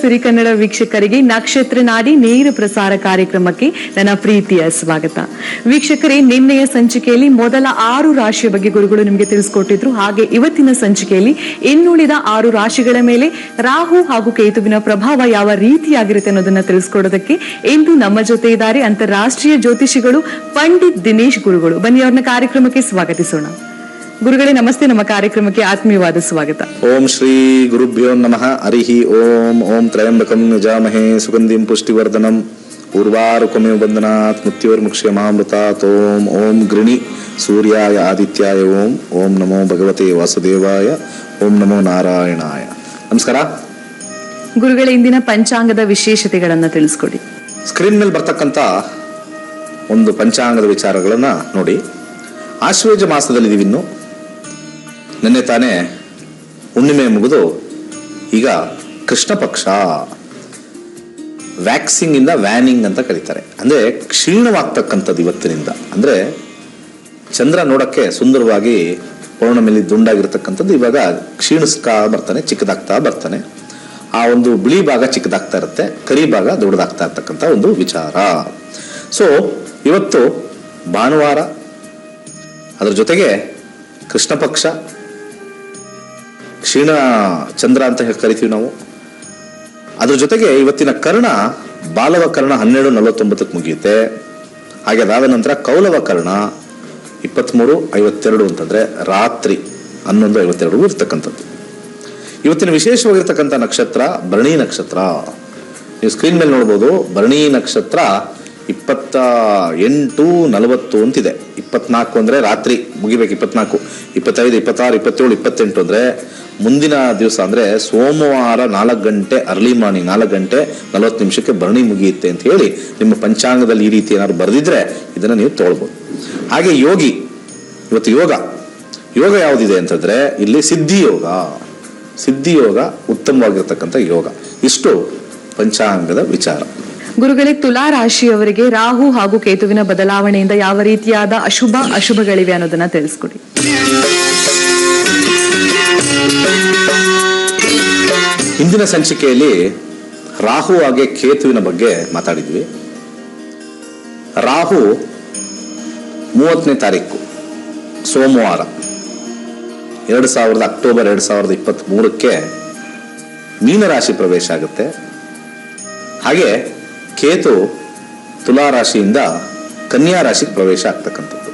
ಸಿರಿಕನ್ನಡ ವೀಕ್ಷಕರಿಗೆ ನಕ್ಷತ್ರ ನಾಡಿ ನೇರ ಪ್ರಸಾರ ಕಾರ್ಯಕ್ರಮಕ್ಕೆ ನನ್ನ ಪ್ರೀತಿಯ ಸ್ವಾಗತ. ವೀಕ್ಷಕರೇ, ನಿನ್ನೆಯ ಸಂಚಿಕೆಯಲ್ಲಿ ಮೊದಲ 6 ರಾಶಿಯ ಬಗ್ಗೆ ಗುರುಗಳು ನಿಮಗೆ ತಿಳಿಸಿಕೊಟ್ಟಿದ್ರು. ಹಾಗೆ ಇವತ್ತಿನ ಸಂಚಿಕೆಯಲ್ಲಿ ಇನ್ನುಳಿದ 6 ರಾಶಿಗಳ ಮೇಲೆ ರಾಹು ಹಾಗೂ ಕೇತುವಿನ ಪ್ರಭಾವ ಯಾವ ರೀತಿಯಾಗಿರುತ್ತೆ ಅನ್ನೋದನ್ನ ತಿಳಿಸ್ಕೊಡೋದಕ್ಕೆ ಇಂದು ನಮ್ಮ ಜೊತೆ ಇದ್ದಾರೆ ಅಂತಾರಾಷ್ಟ್ರೀಯ ಜ್ಯೋತಿಷಿಗಳು ಪಂಡಿತ್ ದಿನೇಶ್ ಗುರುಗಳು. ಬನ್ನಿ ಅವ್ರನ್ನ ಕಾರ್ಯಕ್ರಮಕ್ಕೆ ಸ್ವಾಗತಿಸೋಣ. ಗುರುಗಳೇ ನಮಸ್ತೆ, ನಮ್ಮ ಕಾರ್ಯಕ್ರಮಕ್ಕೆ ಆತ್ಮೀಯವಾದ ಸ್ವಾಗತ. ಓಂ ಶ್ರೀ ಗುರುಭ್ಯೋ ನಮಃ. ಹರಿಹಿ ಓಂ. ಓಂ ತ್ರಯಂಬಕಂ ಯಜಾಮಹೇ ಸುಗಂಧಿಂ ಪುಷ್ಟಿವರ್ಧನಂ ಉರ್ವಾರುಕಮೇವ ಬಂಧನಾತ್ ಮೃತ್ಯೋರ್ಮುಕ್ಷ್ಯಮಾಮೃತಾತ್. ಓಂ ಓಂ ಗೃಣಿ ಸೂರ್ಯಾಯ ಆದಿತ್ಯಾಯ ಓಂ. ಓಂ ನಮೋ ಭಗವತೆ ವಾಸುದೇವಾಯ. ಓಂ ನಮೋ ನಾರಾಯಣಾಯ. ನಮಸ್ಕಾರ ಗುರುಗಳೇ, ಇಂದಿನ ಪಂಚಾಂಗದ ವಿಶೇಷತೆಗಳನ್ನ ತಿಳಿಸ್ಕೊಡಿ. ಸ್ಕ್ರೀನ್ ಮೇಲೆ ಬರ್ತಕ್ಕಂಥ ಒಂದು ಪಂಚಾಂಗದ ವಿಚಾರಗಳನ್ನ ನೋಡಿ. ಆಶ್ವೇಜ ಮಾಸದಲ್ಲಿದ್ದೀವಿ. ಇನ್ನು ನಿನ್ನೆ ತಾನೇ ಹುಣ್ಣಿಮೆ ಮುಗಿದು ಈಗ ಕೃಷ್ಣ ಪಕ್ಷ. ವ್ಯಾಕ್ಸಿಂಗ್ ಇಂದ ವ್ಯಾನಿಂಗ್ ಅಂತ ಕರೀತಾರೆ. ಅಂದ್ರೆ ಕ್ಷೀಣವಾಗ್ತಕ್ಕಂಥದ್ದು ಇವತ್ತಿನಿಂದ. ಅಂದ್ರೆ ಚಂದ್ರ ನೋಡಕ್ಕೆ ಸುಂದರವಾಗಿ ಪೌರ್ಣಮಿಲಿ ದುಂಡಾಗಿರ್ತಕ್ಕಂಥದ್ದು ಇವಾಗ ಕ್ಷೀಣಿಸ್ತಾ ಬರ್ತಾನೆ, ಚಿಕ್ಕದಾಗ್ತಾ ಬರ್ತಾನೆ. ಆ ಒಂದು ಬಿಳಿ ಭಾಗ ಚಿಕ್ಕದಾಗ್ತಾ ಇರುತ್ತೆ, ಕರಿ ಭಾಗ ದೊಡ್ಡದಾಗ್ತಾ ಇರ್ತಕ್ಕಂಥ ಒಂದು ವಿಚಾರ. ಸೊ ಇವತ್ತು ಭಾನುವಾರ, ಅದರ ಜೊತೆಗೆ ಕೃಷ್ಣ ಪಕ್ಷ, ಕ್ಷೀಣ ಚಂದ್ರ ಅಂತ ಕರಿತೀವಿ ನಾವು. ಅದ್ರ ಜೊತೆಗೆ ಇವತ್ತಿನ ಕರ್ಣ ಬಾಲವ ಕರ್ಣ 12:49 ಮುಗಿಯುತ್ತೆ. ಹಾಗೆ ಅದಾದ ನಂತರ ಕೌಲವ ಕರ್ಣ 23:52 ಅಂತಂದ್ರೆ ರಾತ್ರಿ 11:52 ಇರ್ತಕ್ಕಂಥದ್ದು. ಇವತ್ತಿನ ವಿಶೇಷವಾಗಿರ್ತಕ್ಕಂಥ ನಕ್ಷತ್ರ ಭರಣಿ ನಕ್ಷತ್ರ. ನೀವು ಸ್ಕ್ರೀನ್ ಮೇಲೆ ನೋಡ್ಬೋದು. ಭರಣಿ ನಕ್ಷತ್ರ 28:40 ಅಂತಿದೆ. 24 ಅಂದ್ರೆ ರಾತ್ರಿ ಮುಗಿಬೇಕು. 24, 25, 26, 27, 28 ಅಂದ್ರೆ ಮುಂದಿನ ದಿವಸ ಅಂದ್ರೆ ಸೋಮವಾರ 4 ಗಂಟೆ ಅರ್ಲಿ ಮಾರ್ನಿಂಗ್ 4:40 ಭರಣಿ ಮುಗಿಯುತ್ತೆ ಅಂತ ಹೇಳಿ ನಿಮ್ಮ ಪಂಚಾಂಗದಲ್ಲಿ ಈ ರೀತಿ ಏನಾದ್ರು ಬರೆದಿದ್ರೆ ಇದನ್ನ ನೀವು ತಗೊಳ್ಬಹುದು. ಹಾಗೆ ಯೋಗಿ, ಇವತ್ತು ಯೋಗ ಯಾವುದಿದೆ ಅಂತಂದ್ರೆ ಇಲ್ಲಿ ಸಿದ್ಧಿ ಯೋಗ ಉತ್ತಮವಾಗಿರ್ತಕ್ಕಂಥ ಯೋಗ. ಇಷ್ಟು ಪಂಚಾಂಗದ ವಿಚಾರ. ಗುರುಗಳೇ, ತುಲಾ ರಾಶಿಯವರಿಗೆ ರಾಹು ಹಾಗೂ ಕೇತುವಿನ ಬದಲಾವಣೆಯಿಂದ ಯಾವ ರೀತಿಯಾದ ಅಶುಭಗಳಿವೆ ಅನ್ನೋದನ್ನ ತಿಳಿಸ್ಕೊಡಿ. ಹಿಂದಿನ ಸಂಚಿಕೆಯಲ್ಲಿ ರಾಹು ಹಾಗೆ ಕೇತುವಿನ ಬಗ್ಗೆ ಮಾತಾಡಿದ್ವಿ. ರಾಹು 30ನೇ ತಾರೀಕು ಸೋಮವಾರ ಅಕ್ಟೋಬರ್ 2023 ಮೀನರಾಶಿ ಪ್ರವೇಶ ಆಗುತ್ತೆ. ಹಾಗೆ ಕೇತು ತುಲಾ ರಾಶಿಯಿಂದ ಕನ್ಯಾ ರಾಶಿಗೆ ಪ್ರವೇಶ ಆಗ್ತಕ್ಕಂಥದ್ದು.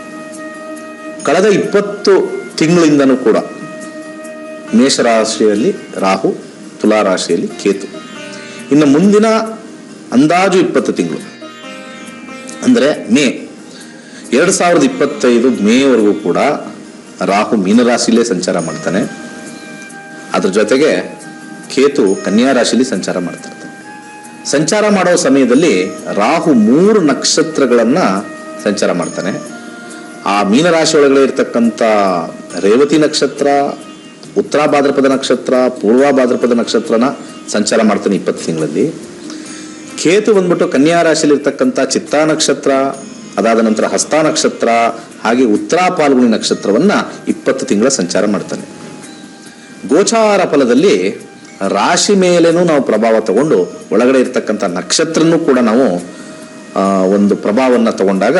ಕಳೆದ 20 ತಿಂಗಳಿಂದನೂ ಕೂಡ ಮೇಷರಾಶಿಯಲ್ಲಿ ರಾಹು, ತುಲಾ ರಾಶಿಯಲ್ಲಿ ಕೇತು. ಇನ್ನು ಮುಂದಿನ ಅಂದಾಜು 20 ತಿಂಗಳು ಅಂದ್ರೆ ಮೇ 2025 ಮೇವರೆಗೂ ಕೂಡ ರಾಹು ಮೀನರಾಶಿಯಲ್ಲೇ ಸಂಚಾರ ಮಾಡ್ತಾನೆ. ಅದ್ರ ಜೊತೆಗೆ ಕೇತು ಕನ್ಯಾ ರಾಶಿಯಲ್ಲಿ ಸಂಚಾರ ಮಾಡ್ತಿರ್ತಾನೆ. ಸಂಚಾರ ಮಾಡೋ ಸಮಯದಲ್ಲಿ ರಾಹು 3 ನಕ್ಷತ್ರಗಳನ್ನ ಸಂಚಾರ ಮಾಡ್ತಾನೆ. ಆ ಮೀನರಾಶಿ ಒಳಗಡೆ ಇರ್ತಕ್ಕಂಥ ರೇವತಿ ನಕ್ಷತ್ರ, ಉತ್ತರ ಭಾದ್ರಪದ ನಕ್ಷತ್ರ, ಪೂರ್ವ ಭಾದ್ರಪದ ನಕ್ಷತ್ರನ ಸಂಚಾರ ಮಾಡ್ತಾನೆ 20 ತಿಂಗಳಲ್ಲಿ. ಕೇತು ಬಂದ್ಬಿಟ್ಟು ಕನ್ಯಾ ರಾಶಿಯಲ್ಲಿ ಇರ್ತಕ್ಕಂಥ ಚಿತ್ತಾ ನಕ್ಷತ್ರ, ಅದಾದ ನಂತರ ಹಸ್ತ ನಕ್ಷತ್ರ, ಹಾಗೆ ಉತ್ತರ ಫಾಲ್ಗುಣಿ ನಕ್ಷತ್ರವನ್ನ 20 ತಿಂಗಳ ಸಂಚಾರ ಮಾಡ್ತಾನೆ. ಗೋಚಾರ ಫಲದಲ್ಲಿ ರಾಶಿ ಮೇಲೇನೂ ನಾವು ಪ್ರಭಾವ ತಗೊಂಡು ಒಳಗಡೆ ಇರ್ತಕ್ಕಂಥ ನಕ್ಷತ್ರನೂ ಕೂಡ ನಾವು ಒಂದು ಪ್ರಭಾವವನ್ನು ತಗೊಂಡಾಗ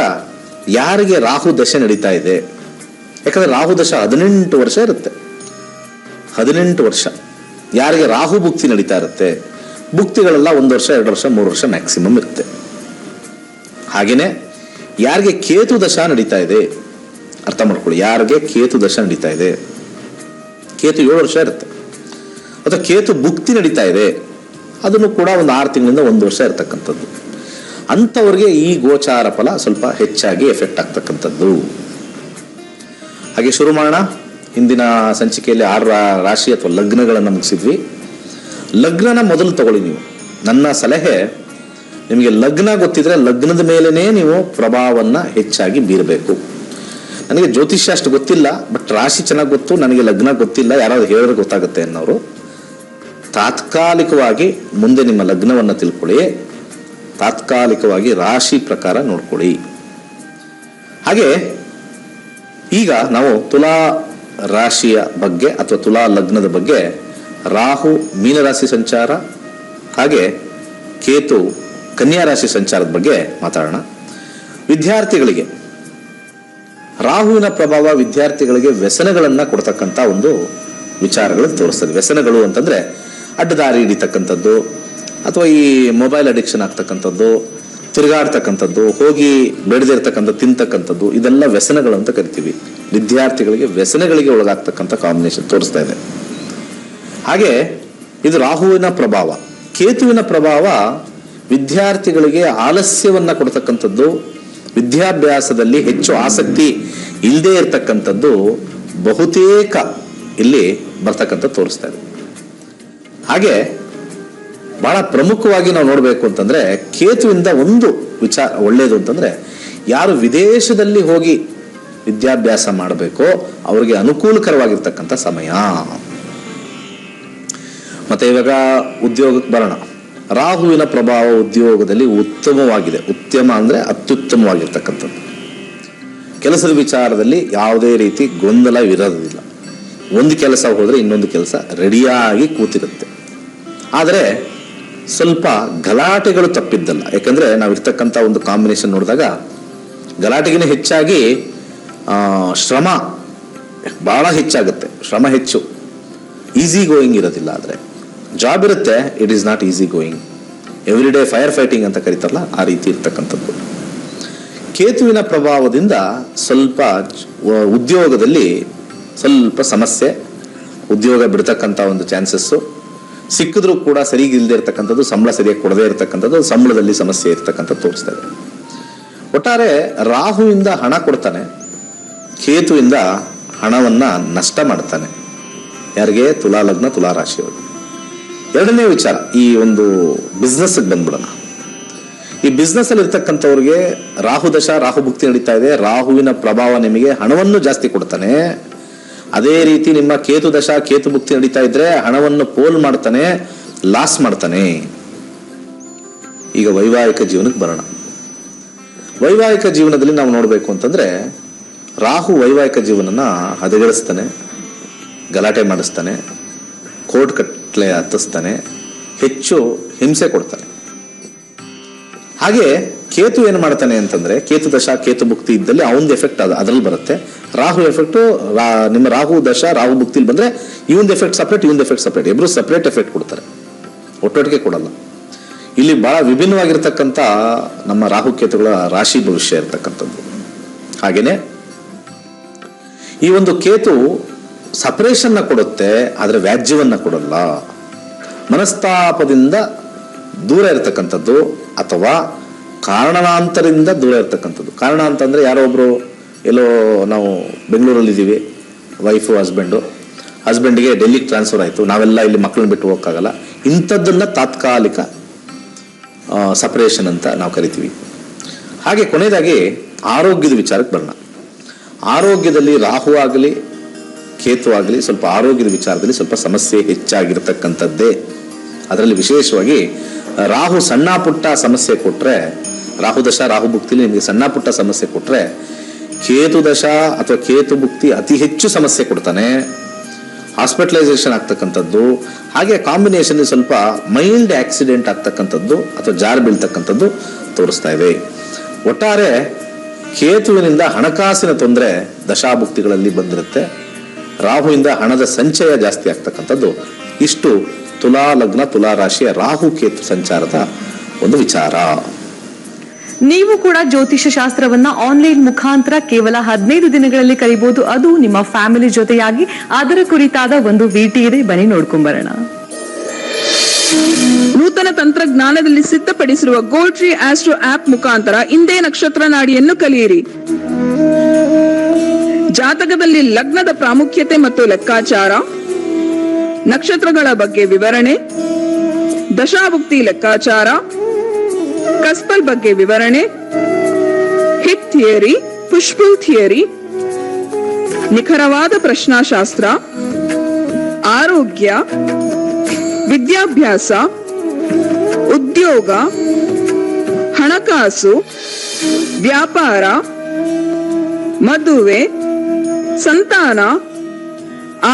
ಯಾರಿಗೆ ರಾಹು ದಶೆ ನಡೀತಾ ಇದೆ, ಯಾಕಂದ್ರೆ ರಾಹು ದಶೆ 18 ವರ್ಷ ಇರುತ್ತೆ. 18 ವರ್ಷ ಯಾರಿಗೆ ರಾಹು ಭುಕ್ತಿ ನಡೀತಾ ಇರುತ್ತೆ. ಭುಕ್ತಿಗಳೆಲ್ಲ 1 ವರ್ಷ, 2 ವರ್ಷ, 3 ವರ್ಷ ಮ್ಯಾಕ್ಸಿಮಮ್ ಇರುತ್ತೆ. ಹಾಗೇನೆ ಯಾರಿಗೆ ಕೇತು ದಶ ನಡೀತಾ ಇದೆ ಅರ್ಥ ಮಾಡ್ಕೊಳ್ಳಿ. ಯಾರಿಗೆ ಕೇತು ದಶ ನಡೀತಾ ಇದೆ, ಕೇತು 7 ವರ್ಷ ಇರುತ್ತೆ. ಅಥವಾ ಕೇತು ಭುಕ್ತಿ ನಡೀತಾ ಇದೆ, ಅದನ್ನು ಕೂಡ ಒಂದು 6 ತಿಂಗಳಿಂದ 1 ವರ್ಷ ಇರ್ತಕ್ಕಂಥದ್ದು. ಅಂಥವ್ರಿಗೆ ಈ ಗೋಚಾರ ಫಲ ಸ್ವಲ್ಪ ಹೆಚ್ಚಾಗಿ ಎಫೆಕ್ಟ್ ಆಗ್ತಕ್ಕಂಥದ್ದು. ಹಾಗೆ ಶುರು ಮಾಡೋಣ. ಹಿಂದಿನ ಸಂಚಿಕೆಯಲ್ಲಿ 6 ರಾಶಿ ಅಥವಾ ಲಗ್ನಗಳನ್ನು ಮುಗಿಸಿದ್ವಿ. ಲಗ್ನನ ಮೊದಲು ತಗೊಳ್ಳಿ ನೀವು. ನನ್ನ ಸಲಹೆ ನಿಮಗೆ ಲಗ್ನ ಗೊತ್ತಿದ್ರೆ ಲಗ್ನದ ಮೇಲೇನೆ ನೀವು ಪ್ರಭಾವವನ್ನು ಹೆಚ್ಚಾಗಿ ಬೀರಬೇಕು. ನನಗೆ ಜ್ಯೋತಿಷ್ಯ ಅಷ್ಟು ಗೊತ್ತಿಲ್ಲ, ಬಟ್ ರಾಶಿ ಚೆನ್ನಾಗಿ ಗೊತ್ತು, ನನಗೆ ಲಗ್ನ ಗೊತ್ತಿಲ್ಲ, ಯಾರಾದ್ರೂ ಹೇಳಿದ್ರೆ ಗೊತ್ತಾಗುತ್ತೆ ಅನ್ನೋರು ತಾತ್ಕಾಲಿಕವಾಗಿ ಮುಂದೆ ನಿಮ್ಮ ಲಗ್ನವನ್ನು ತಿಳ್ಕೊಳ್ಳಿ. ತಾತ್ಕಾಲಿಕವಾಗಿ ರಾಶಿ ಪ್ರಕಾರ ನೋಡ್ಕೊಳ್ಳಿ. ಹಾಗೆ ಈಗ ನಾವು ತುಲಾ ರಾಶಿಯ ಬಗ್ಗೆ ಅಥವಾ ತುಲಾ ಲಗ್ನದ ಬಗ್ಗೆ ರಾಹು ಮೀನರಾಶಿ ಸಂಚಾರ, ಹಾಗೆ ಕೇತು ಕನ್ಯಾ ರಾಶಿ ಸಂಚಾರದ ಬಗ್ಗೆ ಮಾತಾಡೋಣ. ವಿದ್ಯಾರ್ಥಿಗಳಿಗೆ ರಾಹುವಿನ ಪ್ರಭಾವ ವಿದ್ಯಾರ್ಥಿಗಳಿಗೆ ವ್ಯಸನಗಳನ್ನ ಕೊಡ್ತಕ್ಕಂಥ ಒಂದು ವಿಚಾರಗಳನ್ನು ತೋರಿಸ್ತದೆ. ವ್ಯಸನಗಳು ಅಂತಂದ್ರೆ ಅಡ್ಡದಾರಿ ಹಿಡಿತಕ್ಕಂಥದ್ದು, ಅಥವಾ ಈ ಮೊಬೈಲ್ ಅಡಿಕ್ಷನ್ ಆಗ್ತಕ್ಕಂಥದ್ದು, ತಿರುಗಾಡ್ತಕ್ಕಂಥದ್ದು, ಹೋಗಿ ಬೆಳೆದಿರ್ತಕ್ಕಂಥ ತಿಂತಕ್ಕಂಥದ್ದು, ಇದೆಲ್ಲ ವ್ಯಸನಗಳು ಅಂತ ಕರಿತೀವಿ. ವಿದ್ಯಾರ್ಥಿಗಳಿಗೆ ವ್ಯಸನಗಳಿಗೆ ಒಳಗಾಗ್ತಕ್ಕಂಥ ಕಾಂಬಿನೇಷನ್ ತೋರಿಸ್ತಾ ಇದೆ. ಹಾಗೆ ಇದು ರಾಹುವಿನ ಪ್ರಭಾವ. ಕೇತುವಿನ ಪ್ರಭಾವ ವಿದ್ಯಾರ್ಥಿಗಳಿಗೆ ಆಲಸ್ಯವನ್ನ ಕೊಡ್ತಕ್ಕಂಥದ್ದು, ವಿದ್ಯಾಭ್ಯಾಸದಲ್ಲಿ ಹೆಚ್ಚು ಆಸಕ್ತಿ ಇಲ್ಲದೆ ಇರತಕ್ಕಂಥದ್ದು ಬಹುತೇಕ ಇಲ್ಲಿ ಬರ್ತಕ್ಕಂಥ ತೋರಿಸ್ತಾ ಇದೆ. ಹಾಗೆ ಬಹಳ ಪ್ರಮುಖವಾಗಿ ನಾವು ನೋಡಬೇಕು ಅಂತಂದ್ರೆ ಕೇತುವಿಂದ ಒಂದು ವಿಚಾರ ಒಳ್ಳೆಯದು ಅಂತಂದ್ರೆ, ಯಾರು ವಿದೇಶದಲ್ಲಿ ಹೋಗಿ ವಿದ್ಯಾಭ್ಯಾಸ ಮಾಡಬೇಕೋ ಅವರಿಗೆ ಅನುಕೂಲಕರವಾಗಿರ್ತಕ್ಕಂಥ ಸಮಯ. ಮತ್ತೆ ಇವಾಗ ಉದ್ಯೋಗಕ್ಕೆ ಬರೋಣ. ರಾಹುವಿನ ಪ್ರಭಾವ ಉದ್ಯೋಗದಲ್ಲಿ ಉತ್ತಮವಾಗಿದೆ. ಉತ್ತಮ ಅಂದ್ರೆ ಅತ್ಯುತ್ತಮವಾಗಿರ್ತಕ್ಕಂಥದ್ದು. ಕೆಲಸದ ವಿಚಾರದಲ್ಲಿ ಯಾವುದೇ ರೀತಿ ಗೊಂದಲವಿರೋದಿಲ್ಲ. ಒಂದು ಕೆಲಸ ಹೋದ್ರೆ ಇನ್ನೊಂದು ಕೆಲಸ ರೆಡಿಯಾಗಿ ಕೂತಿರುತ್ತೆ. ಆದರೆ ಸ್ವಲ್ಪ ಗಲಾಟೆಗಳು ತಪ್ಪಿದ್ದಲ್ಲ. ಯಾಕಂದ್ರೆ ನಾವಿರ್ತಕ್ಕಂಥ ಒಂದು ಕಾಂಬಿನೇಷನ್ ನೋಡಿದಾಗ ಗಲಾಟೆಗಿನ ಹೆಚ್ಚಾಗಿ ಶ್ರಮ ಬಹಳ ಹೆಚ್ಚಾಗುತ್ತೆ. ಶ್ರಮ ಹೆಚ್ಚು, ಈಸಿ ಗೋಯಿಂಗ್ ಇರೋದಿಲ್ಲ. ಆದರೆ ಜಾಬ್ ಇರುತ್ತೆ, it is not easy going. Every day fire fighting ಅಂತ ಕರೀತಾರಲ್ಲ, ಆ ರೀತಿ ಇರ್ತಕ್ಕಂಥದ್ದು. ಕೇತುವಿನ ಪ್ರಭಾವದಿಂದ ಸ್ವಲ್ಪ ಉದ್ಯೋಗದಲ್ಲಿ ಸ್ವಲ್ಪ ಸಮಸ್ಯೆ, ಉದ್ಯೋಗ ಬಿಡ್ತಕ್ಕಂಥ ಒಂದು ಚಾನ್ಸಸ್ಸು, ಸಿಕ್ಕಿದ್ರೂ ಕೂಡ ಸರಿಗೆ ಇಲ್ಲದೆ ಇರ್ತಕ್ಕಂಥದ್ದು, ಸಂಬಳ ಸರಿಯಾಗಿ ಕೊಡದೇ ಇರ್ತಕ್ಕಂಥದ್ದು, ಸಂಬಳದಲ್ಲಿ ಸಮಸ್ಯೆ ಇರ್ತಕ್ಕಂಥದ್ದು ತೋರಿಸ್ತಾ ಇದೆ. ಒಟ್ಟಾರೆ ರಾಹುವಿಂದ ಹಣ ಕೊಡ್ತಾನೆ, ಕೇತುವಿಂದ ಹಣವನ್ನ ನಷ್ಟ ಮಾಡ್ತಾನೆ. ಯಾರಿಗೆ? ತುಲಾ ಲಗ್ನ, ತುಲಾ ರಾಶಿಯವರು. ಎರಡನೇ ವಿಚಾರ, ಈ ಒಂದು ಬಿಸ್ನೆಸ್ ಬಂದ್ಬಿಡೋಣ. ಈ ಬಿಸ್ನೆಸ್ ಅಲ್ಲಿ ಇರ್ತಕ್ಕಂಥವ್ರಿಗೆ ರಾಹು ದಶ, ರಾಹು ಭುಕ್ತಿ ನಡೀತಾ ಇದೆ. ರಾಹುವಿನ ಪ್ರಭಾವ ನಿಮಗೆ ಹಣವನ್ನು ಜಾಸ್ತಿ ಕೊಡ್ತಾನೆ. ಅದೇ ರೀತಿ ನಿಮ್ಮ ಕೇತು ದಶ, ಕೇತು ಭುಕ್ತಿ ನಡೀತಾ ಇದ್ರೆ ಹಣವನ್ನು ಪೋಲ್ ಮಾಡ್ತಾನೆ, ಲಾಸ್ ಮಾಡ್ತಾನೆ. ಈಗ ವೈವಾಹಿಕ ಜೀವನಕ್ಕೆ ಬರೋಣ. ವೈವಾಹಿಕ ಜೀವನದಲ್ಲಿ ನಾವು ನೋಡ್ಬೇಕು ಅಂತಂದ್ರೆ ರಾಹು ವೈವಾಹಿಕ ಜೀವನನ ಹದಗೆಡಿಸ್ತಾನೆ, ಗಲಾಟೆ ಮಾಡಿಸ್ತಾನೆ, ಕೋರ್ಟ್ ಕಟ್ಲೆ ಹತ್ತಿಸ್ತಾನೆ, ಹೆಚ್ಚು ಹಿಂಸೆ ಕೊಡ್ತಾನೆ. ಹಾಗೆ ಕೇತು ಏನು ಮಾಡ್ತಾನೆ ಅಂತಂದ್ರೆ, ಕೇತು ದಶ, ಕೇತು ಭುಕ್ತಿ ಇದ್ದಲ್ಲಿ ಅವನದು ಎಫೆಕ್ಟ್ ಅದ್ರಲ್ಲಿ ಬರುತ್ತೆ. ರಾಹು ಎಫೆಕ್ಟ್ ನಿಮ್ಮ ರಾಹು ದಶ, ರಾಹು ಭುಕ್ತಿಲಿ ಬಂದ್ರೆ ಇವನ್ ಎಫೆಕ್ಟ್ ಸಪ್ರೇಟ್, ಇವನ್ ಎಫೆಕ್ಟ್ ಸಪ್ರೇಟ್, ಇಬ್ರು ಸಪ್ರೇಟ್ ಎಫೆಕ್ಟ್ ಕೊಡ್ತಾರೆ, ಒಟ್ಟೊಟ್ಟಿಗೆ ಕೊಡಲ್ಲ. ಇಲ್ಲಿ ಬಹಳ ವಿಭಿನ್ನವಾಗಿರ್ತಕ್ಕಂಥ ನಮ್ಮ ರಾಹು ಕೇತುಗಳ ರಾಶಿ ಭವಿಷ್ಯ ಇರ್ತಕ್ಕಂಥದ್ದು. ಹಾಗೇನೆ ಈ ಒಂದು ಕೇತು ಸಪರೇಷನ್ನ ಕೊಡುತ್ತೆ, ಆದ್ರೆ ವ್ಯಾಜ್ಯವನ್ನ ಕೊಡಲ್ಲ. ಮನಸ್ತಾಪದಿಂದ ದೂರ ಇರತಕ್ಕಂಥದ್ದು ಅಥವಾ ಕಾರಣಾಂತರದಿಂದ ದೂರ ಇರ್ತಕ್ಕಂಥದ್ದು. ಕಾರಣ ಅಂತಂದ್ರೆ ಯಾರೋ ಒಬ್ರು ಎಲ್ಲೋ, ನಾವು ಬೆಂಗಳೂರಲ್ಲಿ ಇದ್ದೀವಿ, ವೈಫು ಹಸ್ಬೆಂಡ್ಗೆ ಡೆಲ್ಲಿಗೆ ಟ್ರಾನ್ಸ್ಫರ್ ಆಯಿತು, ನಾವೆಲ್ಲ ಇಲ್ಲಿ ಮಕ್ಕಳನ್ನ ಬಿಟ್ಟು ಹೋಗೋಕ್ಕಾಗಲ್ಲ. ಇಂಥದ್ದನ್ನ ತಾತ್ಕಾಲಿಕ ಸಪರೇಷನ್ ಅಂತ ನಾವು ಕರಿತೀವಿ. ಹಾಗೆ ಕೊನೆಯದಾಗಿ ಆರೋಗ್ಯದ ವಿಚಾರಕ್ಕೆ ಬರೋಣ. ಆರೋಗ್ಯದಲ್ಲಿ ರಾಹು ಆಗಲಿ ಕೇತು ಆಗಲಿ ಸ್ವಲ್ಪ ಆರೋಗ್ಯದ ವಿಚಾರದಲ್ಲಿ ಸ್ವಲ್ಪ ಸಮಸ್ಯೆ ಹೆಚ್ಚಾಗಿರ್ತಕ್ಕಂಥದ್ದೇ. ಅದರಲ್ಲಿ ವಿಶೇಷವಾಗಿ ರಾಹು ಸಣ್ಣ ಪುಟ್ಟ ಸಮಸ್ಯೆ ಕೊಟ್ರೆ, ರಾಹು ದಶ, ರಾಹು ಭುಕ್ತಿಲಿ ನಿಮಗೆ ಸಣ್ಣ ಪುಟ್ಟ ಸಮಸ್ಯೆ ಕೊಟ್ರೆ, ಕೇತು ದಶ ಅಥವಾ ಕೇತು ಭುಕ್ತಿ ಅತಿ ಹೆಚ್ಚು ಸಮಸ್ಯೆ ಕೊಡ್ತಾನೆ, ಹಾಸ್ಪಿಟಲೈಸೇಷನ್ ಆಗ್ತಕ್ಕಂಥದ್ದು. ಹಾಗೆ ಕಾಂಬಿನೇಷನ್ ಸ್ವಲ್ಪ ಮೈಲ್ಡ್ ಆಕ್ಸಿಡೆಂಟ್ ಆಗ್ತಕ್ಕಂಥದ್ದು ಅಥವಾ ಜಾರು ಬೀಳ್ತಕ್ಕಂಥದ್ದು ತೋರಿಸ್ತಾ ಇದೆ. ಒಟ್ಟಾರೆ ಕೇತುವಿನಿಂದ ಹಣಕಾಸಿನ ತೊಂದರೆ ದಶಾಭುಕ್ತಿಗಳಲ್ಲಿ ಬಂದಿರುತ್ತೆ. ರಾಹುವಿಂದ ಹಣದ ಸಂಚಯ ಜಾಸ್ತಿ ಆಗ್ತಕ್ಕಂಥದ್ದು. ಇಷ್ಟು ತುಲಾ ಲಗ್ನ, ತುಲಾ ರಾಶಿಯ ರಾಹು ಕೇತು ಸಂಚಾರದ ಒಂದು ವಿಚಾರ. ನೀವು ಕೂಡ ಜ್ಯೋತಿಷ್ಯ ಶಾಸ್ತ್ರವನ್ನ ಆನ್ಲೈನ್ ಮುಖಾಂತರ ಕೇವಲ 15 ದಿನಗಳಲ್ಲಿ ಕಲಿಬಹುದು. ಅದು ನಿಮ್ಮ ಫ್ಯಾಮಿಲಿ ಜೊತೆಯಾಗಿ. ಅದರ ಕುರಿತಾದ ಒಂದು ವಿಟಿ ಇದೆ, ಬನ್ನಿ ನೋಡ್ಕೊಂಬರೋಣ. ನೂತನ ತಂತ್ರಜ್ಞಾನದಲ್ಲಿ ಸಿದ್ಧಪಡಿಸಿರುವ ಗೋಲ್ಡ್ ಟ್ರೀ ಆಸ್ಟ್ರೋ ಆಪ್ ಮುಖಾಂತರ ಇಂದೇ ನಕ್ಷತ್ರ ನಾಡಿಯನ್ನು ಕಲಿಯಿರಿ. ಜಾತಕದಲ್ಲಿ ಲಗ್ನದ ಪ್ರಾಮುಖ್ಯತೆ ಮತ್ತು ಲೆಕ್ಕಾಚಾರ, ನಕ್ಷತ್ರಗಳ ಬಗ್ಗೆ ವಿವರಣೆ, ದಶಾಭುಕ್ತಿ ಲೆಕ್ಕಾಚಾರ, ಕಸ್ಪಲ್ ಬಗ್ಗೆ ವಿವರಣೆ, ಹಿಟ್ ಥಿಯರಿ, ಪುಷ್ಪುಲ್ ಥಿಯರಿ, ನಿಖರವಾದ ಪ್ರಶ್ನಾಶಾಸ್ತ್ರ, ಆರೋಗ್ಯ, ವಿದ್ಯಾಭ್ಯಾಸ, ಉದ್ಯೋಗ, ಹಣಕಾಸು, ವ್ಯಾಪಾರ, ಮದುವೆ, ಸಂತಾನ,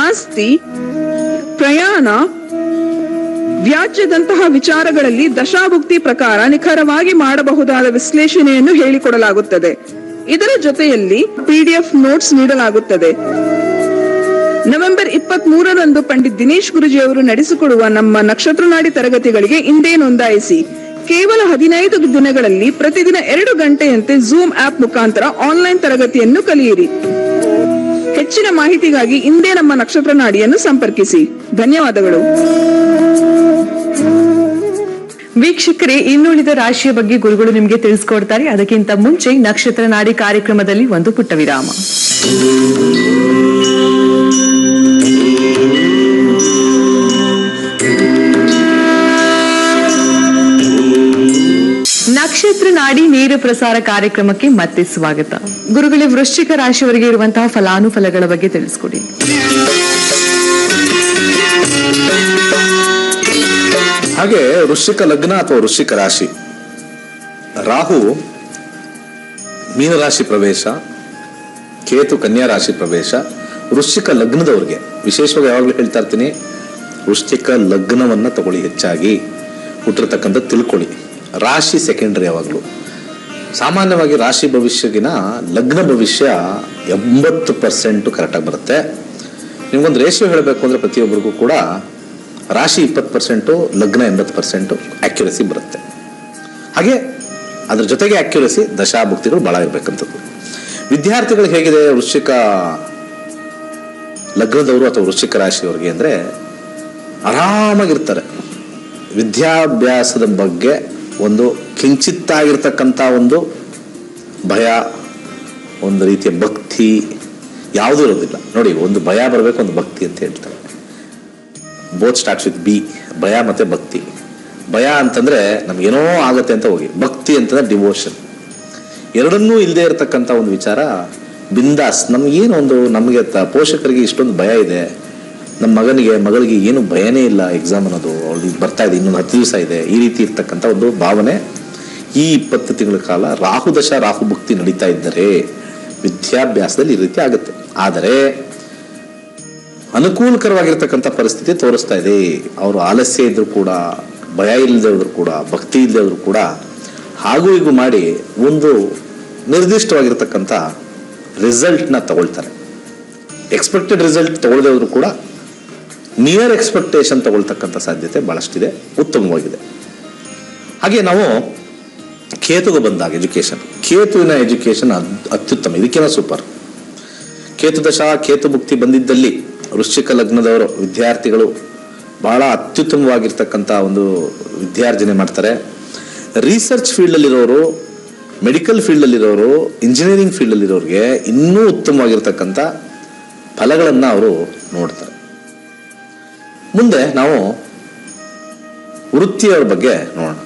ಆಸ್ತಿ, ಪ್ರಯಾಣ, ವ್ಯಾಜ್ಯದಂತಹ ವಿಚಾರಗಳಲ್ಲಿ ದಶಾಭುಕ್ತಿ ಪ್ರಕಾರ ನಿಖರವಾಗಿ ಮಾಡಬಹುದಾದ ವಿಶ್ಲೇಷಣೆಯನ್ನು ಹೇಳಿಕೊಡಲಾಗುತ್ತದೆ. ಇದರ ಜೊತೆಯಲ್ಲಿ PDF ನೋಟ್ಸ್ ನೀಡಲಾಗುತ್ತದೆ. ನವೆಂಬರ್ 23ರಂದು ಪಂಡಿತ್ ದಿನೇಶ್ ಗುರುಜಿ ಅವರು ನಡೆಸಿಕೊಡುವ ನಮ್ಮ ನಕ್ಷತ್ರ ನಾಡಿ ತರಗತಿಗಳಿಗೆ ಇಂದೇ ನೋಂದಾಯಿಸಿ. ಕೇವಲ 15 ದಿನಗಳಲ್ಲಿ ಪ್ರತಿದಿನ 2 ಗಂಟೆಯಂತೆ ಝೂಮ್ ಆಪ್ ಮುಖಾಂತರ ಆನ್ಲೈನ್ ತರಗತಿಯನ್ನು ಕಲಿಯಿರಿ. ಹೆಚ್ಚಿನ ಮಾಹಿತಿಗಾಗಿ ಇಂದೇ ನಮ್ಮ ನಕ್ಷತ್ರ ನಾಡಿಯನ್ನು ಸಂಪರ್ಕಿಸಿ. ಧನ್ಯವಾದಗಳು. ವೀಕ್ಷಕರೇ, ಇನ್ನುಳಿದ ರಾಶಿಯ ಬಗ್ಗೆ ಗುರುಗಳು ನಿಮಗೆ ತಿಳಿಸ್ಕೊಡ್ತಾರೆ. ಅದಕ್ಕಿಂತ ಮುಂಚೆ ನಕ್ಷತ್ರ ನಾಡಿ ಕಾರ್ಯಕ್ರಮದಲ್ಲಿ ಒಂದು ಪುಟ್ಟ ವಿರಾಮ. ನಕ್ಷತ್ರ ನಾಡಿ ನೇರ ಪ್ರಸಾರ ಕಾರ್ಯಕ್ರಮಕ್ಕೆ ಮತ್ತೆ ಸ್ವಾಗತ. ಗುರುಗಳೇ, ವೃಶ್ಚಿಕ ರಾಶಿಯವರಿಗೆ ಇರುವಂತಹ ಫಲಾನುಫಲಗಳ ಬಗ್ಗೆ ತಿಳಿಸ್ಕೊಡಿ. ಹಾಗೆ ವೃಶ್ಚಿಕ ಲಗ್ನ ಅಥವಾ ವೃಶ್ಚಿಕ ರಾಶಿ, ರಾಹು ಮೀನರಾಶಿ ಪ್ರವೇಶ, ಕೇತು ಕನ್ಯಾ ರಾಶಿ ಪ್ರವೇಶ. ವೃಶ್ಚಿಕ ಲಗ್ನದವ್ರಿಗೆ ವಿಶೇಷವಾಗಿ ಯಾವಾಗಲೂ ಹೇಳ್ತಾ ಇರ್ತೀನಿ, ವೃಶ್ಚಿಕ ಲಗ್ನವನ್ನ ತಗೊಳ್ಳಿ, ಹೆಚ್ಚಾಗಿ ಹುಟ್ಟಿರ್ತಕ್ಕಂಥ ತಿಳ್ಕೊಳ್ಳಿ. ರಾಶಿ ಸೆಕೆಂಡ್ರಿ. ಯಾವಾಗಲೂ ಸಾಮಾನ್ಯವಾಗಿ ರಾಶಿ ಭವಿಷ್ಯಗಿನ ಲಗ್ನ ಭವಿಷ್ಯ 80% ಕರೆಕ್ಟಾಗಿ ಬರುತ್ತೆ. ನಿಮ್ಗೊಂದು ರೇಷಿಯೋ ಹೇಳಬೇಕು ಅಂದ್ರೆ ಪ್ರತಿಯೊಬ್ಬರಿಗೂ ಕೂಡ ರಾಶಿ 20%, ಲಗ್ನ 80% ಆಕ್ಯುರಸಿ ಬರುತ್ತೆ. ಹಾಗೆ ಅದ್ರ ಜೊತೆಗೆ ಆಕ್ಯುರಸಿ ದಶಾಭುಕ್ತಿಗಳು ಬಹಳ ಇರಬೇಕಂತದ್ದು. ವಿದ್ಯಾರ್ಥಿಗಳಿಗೆ ಹೇಗಿದೆ ವೃಶ್ಚಿಕ ಲಗ್ನದವರು ಅಥವಾ ವೃಶ್ಚಿಕ ರಾಶಿಯವರಿಗೆ ಅಂದ್ರೆ ಆರಾಮಾಗಿರ್ತಾರೆ. ವಿದ್ಯಾಭ್ಯಾಸದ ಬಗ್ಗೆ ಒಂದು ಕಿಂಚಿತ್ತಾಗಿರ್ತಕ್ಕಂಥ ಒಂದು ಭಯ, ಒಂದು ರೀತಿಯ ಭಕ್ತಿ ಯಾವುದೂ ಇರೋದಿಲ್ಲ. ನೋಡಿ, ಒಂದು ಭಯ ಬರಬೇಕು, ಒಂದು ಭಕ್ತಿ ಅಂತ ಹೇಳ್ತಾರೆ. Both starts with B. ಭಯ ಮತ್ತೆ ಭಕ್ತಿ. ಭಯ ಅಂತಂದ್ರೆ ನಮ್ಗೇನೋ ಆಗತ್ತೆ ಅಂತ ಹೋಗಿ, ಭಕ್ತಿ ಅಂತಂದ್ರೆ ಡಿವೋಷನ್. ಎರಡನ್ನೂ ಇಲ್ಲದೆ ಇರತಕ್ಕಂಥ ಒಂದು ವಿಚಾರ ಬಿಂದಾಸ್. ನಮ್ಗೇನು ಒಂದು ನಮಗೆ ಪೋಷಕರಿಗೆ ಇಷ್ಟೊಂದು ಭಯ ಇದೆ, ನಮ್ಮ ಮಗಳಿಗೆ ಏನು ಭಯನೇ ಇಲ್ಲ, ಎಕ್ಸಾಮ್ ಅನ್ನೋದು ಅವಳು ಬರ್ತಾ ಇದೆ, ಇನ್ನೊಂದು 10 ದಿವಸ ಇದೆ, ಈ ರೀತಿ ಇರ್ತಕ್ಕಂಥ ಒಂದು ಭಾವನೆ ಈ 20 ತಿಂಗಳ ಕಾಲ ರಾಹು ದಶ ರಾಹು ಭುಕ್ತಿ ನಡೀತಾ ಇದ್ದರೆ ವಿದ್ಯಾಭ್ಯಾಸದಲ್ಲಿ ಈ ರೀತಿ ಆಗುತ್ತೆ. ಆದರೆ ಅನುಕೂಲಕರವಾಗಿರ್ತಕ್ಕಂಥ ಪರಿಸ್ಥಿತಿ ತೋರಿಸ್ತಾ ಇದೆ. ಅವರು ಆಲಸ್ಯ ಇದ್ರು ಕೂಡ, ಭಯ ಇಲ್ಲದೆ ಇದ್ರು ಕೂಡ, ಭಕ್ತಿ ಇಲ್ಲದೆ ಇದ್ರು ಕೂಡ ಹಾಗೂ ಹೀಗೂ ಮಾಡಿ ಒಂದು ನಿರ್ದಿಷ್ಟವಾಗಿರ್ತಕ್ಕಂಥ ರಿಸಲ್ಟ್ನ ತಗೊಳ್ತಾರೆ. ಎಕ್ಸ್ಪೆಕ್ಟೆಡ್ ರಿಸಲ್ಟ್ ತಗೊಳ್ಳದೆ ಹೋದ್ರು ಕೂಡ ನಿಯರ್ ಎಕ್ಸ್ಪೆಕ್ಟೇಷನ್ ತಗೊಳ್ತಕ್ಕಂಥ ಸಾಧ್ಯತೆ ಬಹಳಷ್ಟಿದೆ, ಉತ್ತಮವಾಗಿದೆ. ಹಾಗೆ ನಾವು ಕೇತುಗೆ ಬಂದಾಗ ಎಜುಕೇಶನ್, ಕೇತುವಿನ ಎಜುಕೇಶನ್ ಅತ್ಯುತ್ತಮ, ಇದಕ್ಕಿಂತ ಸೂಪರ್. ಕೇತು ದಶಾ ಕೇತು ಭುಕ್ತಿ ಬಂದಿದ್ದಲ್ಲಿ ವೃಶ್ಚಿಕ ಲಗ್ನದವರು ವಿದ್ಯಾರ್ಥಿಗಳು ಬಹಳ ಅತ್ಯುತ್ತಮವಾಗಿರ್ತಕ್ಕಂಥ ಒಂದು ವಿದ್ಯಾರ್ಜನೆ ಮಾಡ್ತಾರೆ. ರಿಸರ್ಚ್ ಫೀಲ್ಡಲ್ಲಿರೋರು, ಮೆಡಿಕಲ್ ಫೀಲ್ಡಲ್ಲಿರೋರು, ಇಂಜಿನಿಯರಿಂಗ್ ಫೀಲ್ಡಲ್ಲಿರೋರಿಗೆ ಇನ್ನೂ ಉತ್ತಮವಾಗಿರ್ತಕ್ಕಂಥ ಫಲಗಳನ್ನು ಅವರು ನೋಡ್ತಾರೆ. ಮುಂದೆ ನಾವು ವೃತ್ತಿಯವರ ಬಗ್ಗೆ ನೋಡೋಣ.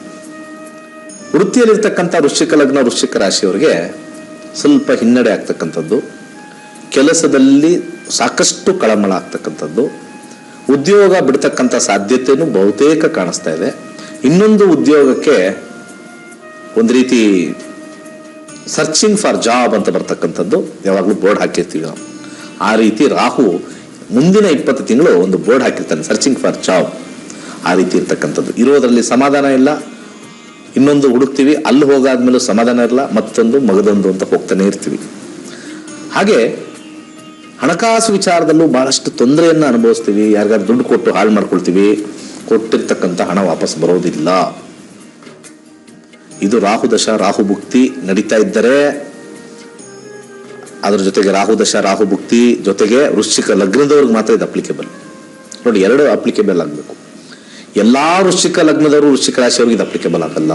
ವೃತ್ತಿಯಲ್ಲಿರ್ತಕ್ಕಂಥ ವೃಶ್ಚಿಕ ಲಗ್ನ ವೃಶ್ಚಿಕ ರಾಶಿಯವರಿಗೆ ಸ್ವಲ್ಪ ಹಿನ್ನಡೆ ಆಗ್ತಕ್ಕಂಥದ್ದು, ಕೆಲಸದಲ್ಲಿ ಸಾಕಷ್ಟು ಕಳಮಳ ಆಗ್ತಕ್ಕಂಥದ್ದು, ಉದ್ಯೋಗ ಬಿಡ್ತಕ್ಕಂಥ ಸಾಧ್ಯತೆಯೂ ಬಹುತೇಕ ಕಾಣಿಸ್ತಾ ಇದೆ. ಇನ್ನೊಂದು ಉದ್ಯೋಗಕ್ಕೆ ಒಂದು ರೀತಿ ಸರ್ಚಿಂಗ್ ಫಾರ್ ಜಾಬ್ ಅಂತ ಬರ್ತಕ್ಕಂಥದ್ದು ಯಾವಾಗಲೂ ಬೋರ್ಡ್ ಹಾಕಿರ್ತೀವಿ ನಾವು. ಆ ರೀತಿ ರಾಹು ಮುಂದಿನ 20 ತಿಂಗಳು ಒಂದು ಬೋರ್ಡ್ ಹಾಕಿರ್ತಾನೆ, ಸರ್ಚಿಂಗ್ ಫಾರ್ ಜಾಬ್. ಆ ರೀತಿ ಇರ್ತಕ್ಕಂಥದ್ದು ಇರೋದ್ರಲ್ಲಿ ಸಮಾಧಾನ ಇಲ್ಲ. ಇನ್ನೊಂದು ಹುಡುಕ್ತೀವಿ, ಅಲ್ಲಿ ಹೋಗಾದ್ಮೇಲೂ ಸಮಾಧಾನ ಇರಲ್ಲ, ಮತ್ತೊಂದು ಮಗದೊಂದು ಅಂತ ಹೋಗ್ತಾನೆ ಇರ್ತೀವಿ. ಹಾಗೆ ಹಣಕಾಸು ವಿಚಾರದಲ್ಲೂ ಬಹಳಷ್ಟು ತೊಂದರೆಯನ್ನು ಅನುಭವಿಸ್ತೀವಿ. ಯಾರಿಗಾದ್ರು ದುಡ್ಡು ಕೊಟ್ಟು ಹಾಳು ಮಾಡ್ಕೊಳ್ತೀವಿ, ಕೊಟ್ಟಿರ್ತಕ್ಕಂಥ ಹಣ ವಾಪಸ್ ಬರೋದಿಲ್ಲ. ಇದು ರಾಹು ದಶ ರಾಹು ಭುಕ್ತಿ ನಡೀತಾ ಇದ್ದರೆ, ಅದ್ರ ಜೊತೆಗೆ ರಾಹು ದಶ ರಾಹು ಭುಕ್ತಿ ಜೊತೆಗೆ ವೃಶ್ಚಿಕ ಲಗ್ನದವ್ರಿಗೆ ಮಾತ್ರ ಇದು ಅಪ್ಲಿಕೇಬಲ್. ನೋಡಿ, 2 ಅಪ್ಲಿಕೇಬಲ್ ಆಗಬೇಕು. ಎಲ್ಲಾ ವೃಶ್ಚಿಕ ಲಗ್ನದವರು ವೃಶ್ಚಿಕ ರಾಶಿಯವ್ರಿಗೆ ಇದು ಅಪ್ಲಿಕೇಬಲ್ ಆಗಲ್ಲ.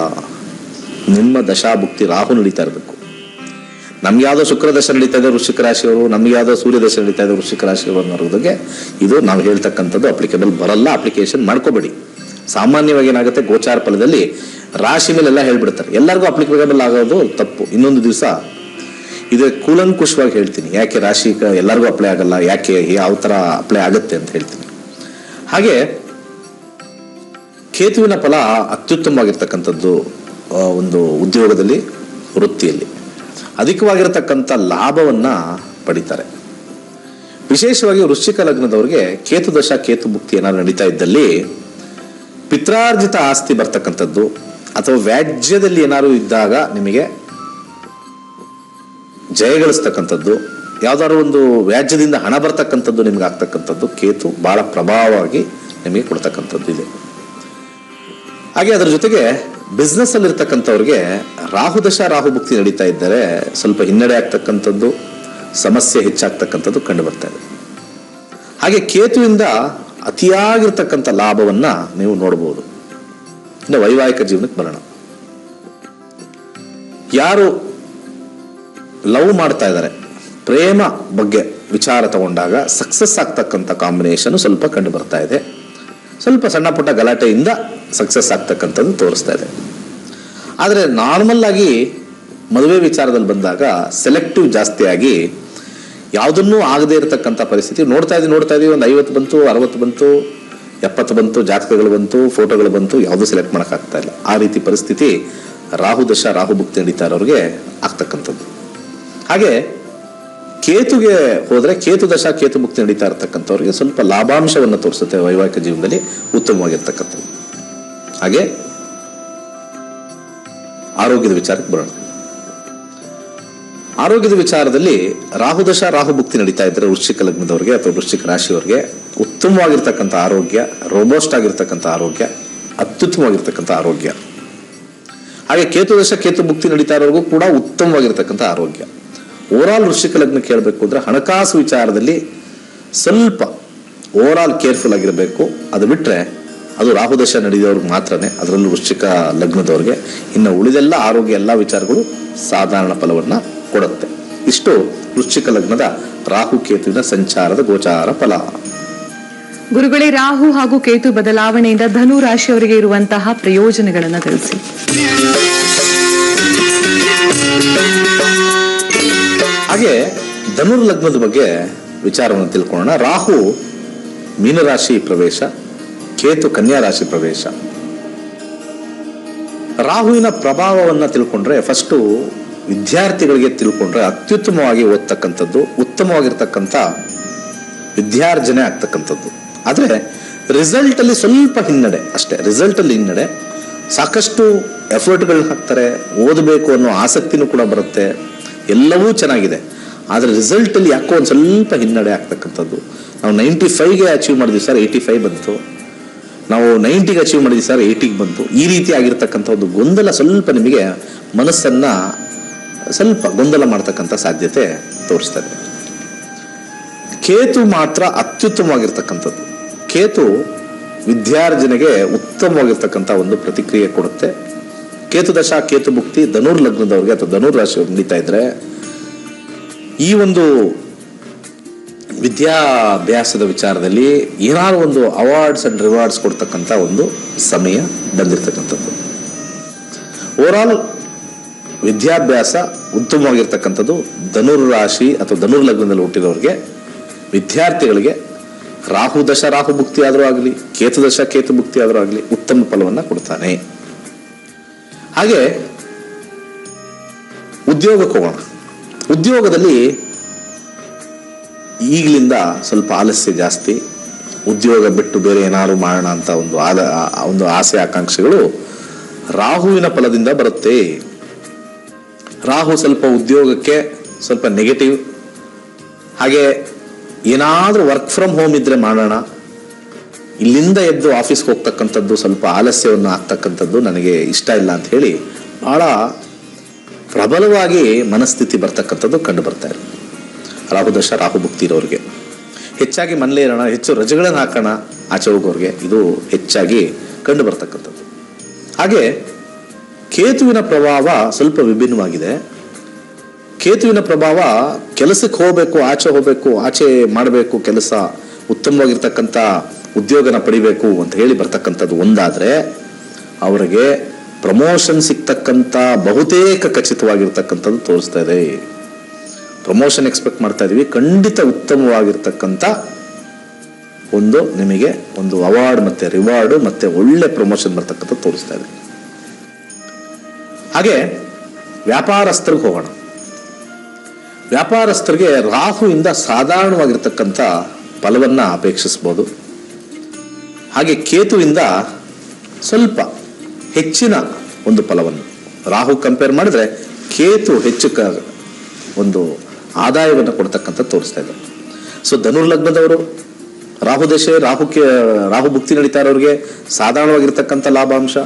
ನಿಮ್ಮ ದಶಾ ಭುಕ್ತಿ ರಾಹು ನಡೀತಾ ಇರಬೇಕು. ನಮ್ಗೆ ಯಾವ್ದೋ ಶುಕ್ರ ದಶ ನಡೀತಾ ಇದೆ ವೃಶ್ಚಿಕ ರಾಶಿಯವರು, ನಮ್ಗೆ ಯಾವ್ದೋ ಸೂರ್ಯ ದಶ ನಡೀತಾ ಇದೆ ವೃಶ್ಚಿಕ ರಾಶಿಯವರು ಅನ್ನೋರಿಗೆ ಇದು ನಾವು ಹೇಳ್ತಕ್ಕಂಥದ್ದು ಅಪ್ಲಿಕೇಬಲ್ ಬರಲ್ಲ. ಅಪ್ಲಿಕೇಶನ್ ಮಾಡ್ಕೋಬೇಡಿ. ಸಾಮಾನ್ಯವಾಗಿ ಏನಾಗುತ್ತೆ, ಗೋಚಾರ ಫಲದಲ್ಲಿ ರಾಶಿ ಮೇಲೆಲ್ಲ ಹೇಳ್ಬಿಡ್ತಾರೆ, ಎಲ್ಲರಿಗೂ ಅಪ್ಲಿಕೇಬಲ್ ಆಗೋದು ತಪ್ಪು. ಇನ್ನೊಂದು ದಿವಸ ಇದು ಕೂಲಂಕುಷವಾಗಿ ಹೇಳ್ತೀನಿ, ಯಾಕೆ ರಾಶಿ ಎಲ್ಲರಿಗೂ ಅಪ್ಲೈ ಆಗಲ್ಲ, ಯಾಕೆ ಯಾವ ತರ ಅಪ್ಲೈ ಆಗುತ್ತೆ ಅಂತ ಹೇಳ್ತೀನಿ. ಹಾಗೆ ಕೇತುವಿನ ಫಲ ಅತ್ಯುತ್ತಮವಾಗಿರ್ತಕ್ಕಂಥದ್ದು ಒಂದು ಉದ್ಯೋಗದಲ್ಲಿ, ವೃತ್ತಿಯಲ್ಲಿ ಅಧಿಕವಾಗಿರತಕ್ಕಂಥ ಲಾಭವನ್ನ ಪಡಿತಾರೆ. ವಿಶೇಷವಾಗಿ ವೃಶ್ಚಿಕ ಲಗ್ನದವರಿಗೆ ಕೇತು ದಶ ಕೇತು ಭುಕ್ತಿ ಏನಾದ್ರು ನಡೀತಾ ಇದ್ದಲ್ಲಿ ಪಿತ್ರಾರ್ಜಿತ ಆಸ್ತಿ ಬರ್ತಕ್ಕಂಥದ್ದು ಅಥವಾ ವ್ಯಾಜ್ಯದಲ್ಲಿ ಏನಾದ್ರು ಇದ್ದಾಗ ನಿಮಗೆ ಜಯಗಳಿಸ್ತಕ್ಕಂಥದ್ದು, ಯಾವ್ದಾದ್ರು ಒಂದು ವ್ಯಾಜ್ಯದಿಂದ ಹಣ ಬರ್ತಕ್ಕಂಥದ್ದು ನಿಮ್ಗೆ ಆಗ್ತಕ್ಕಂಥದ್ದು ಕೇತು ಬಹಳ ಪ್ರಭಾವವಾಗಿ ನಿಮಗೆ ಕೊಡ್ತಕ್ಕಂಥದ್ದು ಇದೆ. ಹಾಗೆ ಅದರ ಜೊತೆಗೆ ಬಿಸ್ನೆಸ್ ಅಲ್ಲಿ ಇರ್ತಕ್ಕಂಥವ್ರಿಗೆ ರಾಹುದಶ ರಾಹುಭುಕ್ತಿ ನಡೀತಾ ಇದ್ದರೆ ಸ್ವಲ್ಪ ಹಿನ್ನಡೆ ಆಗ್ತಕ್ಕಂಥದ್ದು, ಸಮಸ್ಯೆ ಹೆಚ್ಚಾಗ್ತಕ್ಕಂಥದ್ದು ಕಂಡು ಬರ್ತಾ ಇದೆ. ಹಾಗೆ ಕೇತುವಿಂದ ಅತಿಯಾಗಿರ್ತಕ್ಕಂಥ ಲಾಭವನ್ನ ನೀವು ನೋಡಬಹುದು. ಇನ್ನು ವೈವಾಹಿಕ ಜೀವನಕ್ಕೆ ಬರೋಣ. ಯಾರು ಲವ್ ಮಾಡ್ತಾ ಇದ್ದಾರೆ, ಪ್ರೇಮ ಬಗ್ಗೆ ವಿಚಾರ ತಗೊಂಡಾಗ ಸಕ್ಸಸ್ ಆಗ್ತಕ್ಕಂಥ ಕಾಂಬಿನೇಷನ್ ಸ್ವಲ್ಪ ಕಂಡು ಬರ್ತಾ ಇದೆ. ಸ್ವಲ್ಪ ಸಣ್ಣ ಪುಟ್ಟ ಗಲಾಟೆಯಿಂದ ಸಕ್ಸಸ್ ಆಗ್ತಕ್ಕಂಥದ್ದು ತೋರಿಸ್ತಾ ಇದೆ. ಆದರೆ ನಾರ್ಮಲ್ ಆಗಿ ಮದುವೆ ವಿಚಾರದಲ್ಲಿ ಬಂದಾಗ ಸೆಲೆಕ್ಟಿವ್ ಜಾಸ್ತಿ ಆಗಿ ಯಾವುದನ್ನೂ ಆಗದೆ ಇರತಕ್ಕಂಥ ಪರಿಸ್ಥಿತಿ ನೋಡ್ತಾ ಇದೀವಿ. ಒಂದು 50 ಬಂತು, 60 ಬಂತು, 70 ಬಂತು, ಜಾತಕಗಳು ಬಂತು, ಫೋಟೋಗಳು ಬಂತು, ಯಾವುದು ಸೆಲೆಕ್ಟ್ ಮಾಡೋಕ್ಕಾಗ್ತಾ ಇಲ್ಲ. ಆ ರೀತಿ ಪರಿಸ್ಥಿತಿ ರಾಹುದಶ ರಾಹುಭುಕ್ತಿ ನಡೀತಾ ಇರೋರಿಗೆ ಆಗ್ತಕ್ಕಂಥದ್ದು. ಹಾಗೆ ಕೇತುಗೆ ಹೋದ್ರೆ ಕೇತು ದಶ ಕೇತು ಭುಕ್ತಿ ನಡೀತಾ ಇರತಕ್ಕಂಥವ್ರಿಗೆ ಸ್ವಲ್ಪ ಲಾಭಾಂಶವನ್ನು ತೋರಿಸುತ್ತೆ ವೈವಾಹಿಕ ಜೀವನದಲ್ಲಿ ಉತ್ತಮವಾಗಿರ್ತಕ್ಕಂಥದ್ದು. ಹಾಗೆ ಆರೋಗ್ಯದ ವಿಚಾರಕ್ಕೆ ಬರೋಣ. ಆರೋಗ್ಯದ ವಿಚಾರದಲ್ಲಿ ರಾಹುದಶ ರಾಹುಭುಕ್ತಿ ನಡೀತಾ ಇದ್ರೆ ವೃಶ್ಚಿಕ ಲಗ್ನದವ್ರಿಗೆ ಅಥವಾ ವೃಶ್ಚಿಕ ರಾಶಿಯವರಿಗೆ ಉತ್ತಮವಾಗಿರ್ತಕ್ಕಂಥ ಆರೋಗ್ಯ, ರೋಬೋಸ್ಟ್ ಆಗಿರ್ತಕ್ಕಂಥ ಆರೋಗ್ಯ, ಅತ್ಯುತ್ತಮವಾಗಿರ್ತಕ್ಕಂಥ ಆರೋಗ್ಯ. ಹಾಗೆ ಕೇತು ದಶ ಕೇತು ಭುಕ್ತಿ ನಡೀತಾ ಇರೋರಿಗೂ ಕೂಡ ಉತ್ತಮವಾಗಿರ್ತಕ್ಕಂಥ ಆರೋಗ್ಯ. ಓವರ್ ಆಲ್ ವೃಶ್ಚಿಕ ಲಗ್ನ ಕೇಳಬೇಕು ಅಂದ್ರೆ ಹಣಕಾಸು ವಿಚಾರದಲ್ಲಿ ಸ್ವಲ್ಪ ಓವರ್ ಆಲ್ ಕೇರ್ಫುಲ್ ಆಗಿರಬೇಕು. ಅದು ಬಿಟ್ರೆ ಅದು ರಾಹುದಶ ನಡೆದವ್ರಿಗೆ ಮಾತ್ರನೇ, ಅದರಲ್ಲೂ ವೃಶ್ಚಿಕ ಲಗ್ನದವ್ರಿಗೆ. ಇನ್ನು ಉಳಿದೆಲ್ಲ ಆರೋಗ್ಯ ಎಲ್ಲ ವಿಚಾರಗಳು ಸಾಧಾರಣ ಫಲವನ್ನ ಕೊಡುತ್ತೆ. ಇಷ್ಟು ವೃಶ್ಚಿಕ ಲಗ್ನದ ರಾಹು ಕೇತುವಿನ ಸಂಚಾರದ ಗೋಚಾರ ಫಲ. ಗುರುಗಳೇ, ರಾಹು ಹಾಗೂ ಕೇತು ಬದಲಾವಣೆಯಿಂದ ಧನು ರಾಶಿಯವರಿಗೆ ಇರುವಂತಹ ಪ್ರಯೋಜನಗಳನ್ನು ತಿಳಿಸಿ. ಹಾಗೆ ಧನುರ್ ಲಗ್ನದ ಬಗ್ಗೆ ವಿಚಾರವನ್ನು ತಿಳ್ಕೊಳ್ಳೋಣ. ರಾಹು ಮೀನರಾಶಿ ಪ್ರವೇಶ, ಕೇತು ಕನ್ಯಾ ರಾಶಿ ಪ್ರವೇಶ. ರಾಹುವಿನ ಪ್ರಭಾವವನ್ನ ತಿಳ್ಕೊಂಡ್ರೆ ಫಸ್ಟು ವಿದ್ಯಾರ್ಥಿಗಳಿಗೆ ತಿಳ್ಕೊಂಡ್ರೆ ಅತ್ಯುತ್ತಮವಾಗಿ ಓದ್ತಕ್ಕಂಥದ್ದು, ಉತ್ತಮವಾಗಿರ್ತಕ್ಕಂಥ ವಿದ್ಯಾರ್ಜನೆ ಆಗ್ತಕ್ಕಂಥದ್ದು. ಆದರೆ ರಿಸಲ್ಟ್ ಅಲ್ಲಿ ಸ್ವಲ್ಪ ಹಿನ್ನಡೆ ಅಷ್ಟೇ. ರಿಸಲ್ಟ್ ಅಲ್ಲಿ ಹಿನ್ನಡೆ, ಸಾಕಷ್ಟು ಎಫರ್ಟ್ಗಳನ್ನ ಹಾಕ್ತಾರೆ, ಓದಬೇಕು ಅನ್ನೋ ಆಸಕ್ತಿನೂ ಕೂಡ ಬರುತ್ತೆ, ಎಲ್ಲವೂ ಚೆನ್ನಾಗಿದೆ. ಆದರೆ ರಿಸಲ್ಟ್ ಅಲ್ಲಿ ಯಾಕೋ ಒಂದು ಸ್ವಲ್ಪ ಹಿನ್ನಡೆ ಆಗ್ತಕ್ಕಂಥದ್ದು. ನಾವು 95ಗೆ ಅಚೀವ್ ಮಾಡಿದ್ವಿ ಸರ್, 85 ಬಂತು. ನಾವು 90ಗೆ ಅಚೀವ್ ಮಾಡಿದ್ವಿ ಸರ್, 80ಗೆ ಬಂತು. ಈ ರೀತಿ ಆಗಿರ್ತಕ್ಕಂಥ ಒಂದು ಗೊಂದಲ ಸ್ವಲ್ಪ ನಿಮಗೆ ಮನಸ್ಸನ್ನ ಸ್ವಲ್ಪ ಗೊಂದಲ ಮಾಡ್ತಕ್ಕಂಥ ಸಾಧ್ಯತೆ ತೋರಿಸ್ತದೆ. ಕೇತು ಮಾತ್ರ ಅತ್ಯುತ್ತಮವಾಗಿರ್ತಕ್ಕಂಥದ್ದು. ಕೇತು ವಿದ್ಯಾರ್ಜನೆಗೆ ಉತ್ತಮವಾಗಿರ್ತಕ್ಕಂಥ ಒಂದು ಪ್ರತಿಕ್ರಿಯೆ ಕೊಡುತ್ತೆ. ಕೇತು ದಶ ಕೇತು ಭುಕ್ತಿ ಧನುರ್ ಲಗ್ನದವ್ರಿಗೆ ಅಥವಾ ಧನುರ್ ರಾಶಿಯವ್ರಿಗೆ ನಡೀತಾ ಇದ್ರೆ ಈ ಒಂದು ವಿದ್ಯಾಭ್ಯಾಸದ ವಿಚಾರದಲ್ಲಿ ಏನಾದ್ರು ಒಂದು ಅವಾರ್ಡ್ಸ್ ಅಂಡ್ ರಿವಾರ್ಡ್ಸ್ ಕೊಡ್ತಕ್ಕಂಥ ಒಂದು ಸಮಯ ಬಂದಿರತಕ್ಕಂಥದ್ದು. ಓವರ್ ಆಲ್ ವಿದ್ಯಾಭ್ಯಾಸ ಉತ್ತಮವಾಗಿರ್ತಕ್ಕಂಥದ್ದು ಧನುರ್ ರಾಶಿ ಅಥವಾ ಧನುರ್ ಲಗ್ನದಲ್ಲಿ ಹುಟ್ಟಿದವರಿಗೆ, ವಿದ್ಯಾರ್ಥಿಗಳಿಗೆ ರಾಹು ದಶ ರಾಹು ಭುಕ್ತಿ ಆದರೂ ಆಗಲಿ, ಕೇತು ದಶ ಕೇತು ಭುಕ್ತಿ ಆದರೂ ಆಗಲಿ ಉತ್ತಮ ಫಲವನ್ನ ಕೊಡ್ತಾನೆ. ಹಾಗೆ ಉದ್ಯೋಗಕ್ಕೆ ಹೋಗೋಣ. ಉದ್ಯೋಗದಲ್ಲಿ ಈಗಲಿಂದ ಸ್ವಲ್ಪ ಆಲಸ್ಯ ಜಾಸ್ತಿ. ಉದ್ಯೋಗ ಬಿಟ್ಟು ಬೇರೆ ಏನಾದ್ರು ಮಾಡೋಣ ಅಂತ ಒಂದು ಆಸೆ ಆಕಾಂಕ್ಷೆಗಳು ರಾಹುವಿನ ಫಲದಿಂದ ಬರುತ್ತೆ. ರಾಹು ಸ್ವಲ್ಪ ಉದ್ಯೋಗಕ್ಕೆ ಸ್ವಲ್ಪ ನೆಗೆಟಿವ್. ಹಾಗೆ ಏನಾದ್ರೂ ವರ್ಕ್ ಫ್ರಮ್ ಹೋಮ್ ಇದ್ರೆ ಮಾಡೋಣ, ಇಲ್ಲಿಂದ ಎದ್ದು ಆಫೀಸ್ಗೆ ಹೋಗ್ತಕ್ಕಂಥದ್ದು ಸ್ವಲ್ಪ ಆಲಸ್ಯವನ್ನು ಆಗ್ತಕ್ಕಂಥದ್ದು ನನಗೆ ಇಷ್ಟ ಇಲ್ಲ ಅಂತ ಹೇಳಿ ಬಹಳ ಪ್ರಬಲವಾಗಿ ಮನಸ್ಥಿತಿ ಬರ್ತಕ್ಕಂಥದ್ದು ಕಂಡು ಬರ್ತಾ ಇದೆ ರಾಹುದಶ ರಾಹು ಭುಕ್ತಿ ಇರೋರಿಗೆ. ಹೆಚ್ಚಾಗಿ ಮನೇಲೇ ಇರೋಣ, ಹೆಚ್ಚು ರಜೆಗಳನ್ನು ಹಾಕೋಣ ಆಚೆ ಹೋಗೋರಿಗೆ ಇದು ಹೆಚ್ಚಾಗಿ ಕಂಡು ಬರ್ತಕ್ಕಂಥದ್ದು. ಹಾಗೆ ಕೇತುವಿನ ಪ್ರಭಾವ ಸ್ವಲ್ಪ ವಿಭಿನ್ನವಾಗಿದೆ. ಕೇತುವಿನ ಪ್ರಭಾವ ಕೆಲಸಕ್ಕೆ ಹೋಗಬೇಕು, ಆಚೆ ಹೋಗಬೇಕು, ಆಚೆ ಮಾಡಬೇಕು, ಕೆಲಸ ಉತ್ತಮವಾಗಿರ್ತಕ್ಕಂಥ ಉದ್ಯೋಗನ ಪಡಿಬೇಕು ಅಂತ ಹೇಳಿ ಬರ್ತಕ್ಕಂಥದ್ದು ಒಂದಾದ್ರೆ, ಅವರಿಗೆ ಪ್ರಮೋಷನ್ ಸಿಗ್ತಕ್ಕಂಥ ಬಹುತೇಕ ಖಚಿತವಾಗಿರ್ತಕ್ಕಂಥದ್ದು ತೋರಿಸ್ತಾ ಇದೆ. ಪ್ರಮೋಷನ್ ಎಕ್ಸ್ಪೆಕ್ಟ್ ಮಾಡ್ತಾ ಇದೀವಿ, ಖಂಡಿತ ಉತ್ತಮವಾಗಿರ್ತಕ್ಕಂಥ ಒಂದು ನಿಮಗೆ ಒಂದು ಅವಾರ್ಡ್ ಮತ್ತೆ ರಿವಾರ್ಡ್ ಮತ್ತೆ ಒಳ್ಳೆ ಪ್ರಮೋಷನ್ ಬರ್ತಕ್ಕಂಥ ತೋರಿಸ್ತಾ ಇದೆ. ಹಾಗೆ ವ್ಯಾಪಾರಸ್ಥರಿಗೆ ಹೋಗೋಣ. ವ್ಯಾಪಾರಸ್ಥರಿಗೆ ರಾಹುವಿಂದ ಸಾಧಾರಣವಾಗಿರ್ತಕ್ಕಂಥ ಫಲವನ್ನ ಅಪೇಕ್ಷಿಸಬಹುದು. ಹಾಗೆ ಕೇತುವಿಂದ ಸ್ವಲ್ಪ ಹೆಚ್ಚಿನ ಒಂದು ಫಲವನ್ನು, ರಾಹು ಕಂಪೇರ್ ಮಾಡಿದ್ರೆ ಕೇತು ಹೆಚ್ಚು ಒಂದು ಆದಾಯವನ್ನು ಕೊಡ್ತಕ್ಕಂಥ ತೋರಿಸ್ತಾ ಇದೆ. ಸೊ ಧನುರ್ಲಗ್ನದವರು ರಾಹು ದಶೆ, ರಾಹು ಭುಕ್ತಿ ನಡೀತಾ ಇರೋರಿಗೆ ಸಾಧಾರಣವಾಗಿರ್ತಕ್ಕಂಥ ಲಾಭಾಂಶ.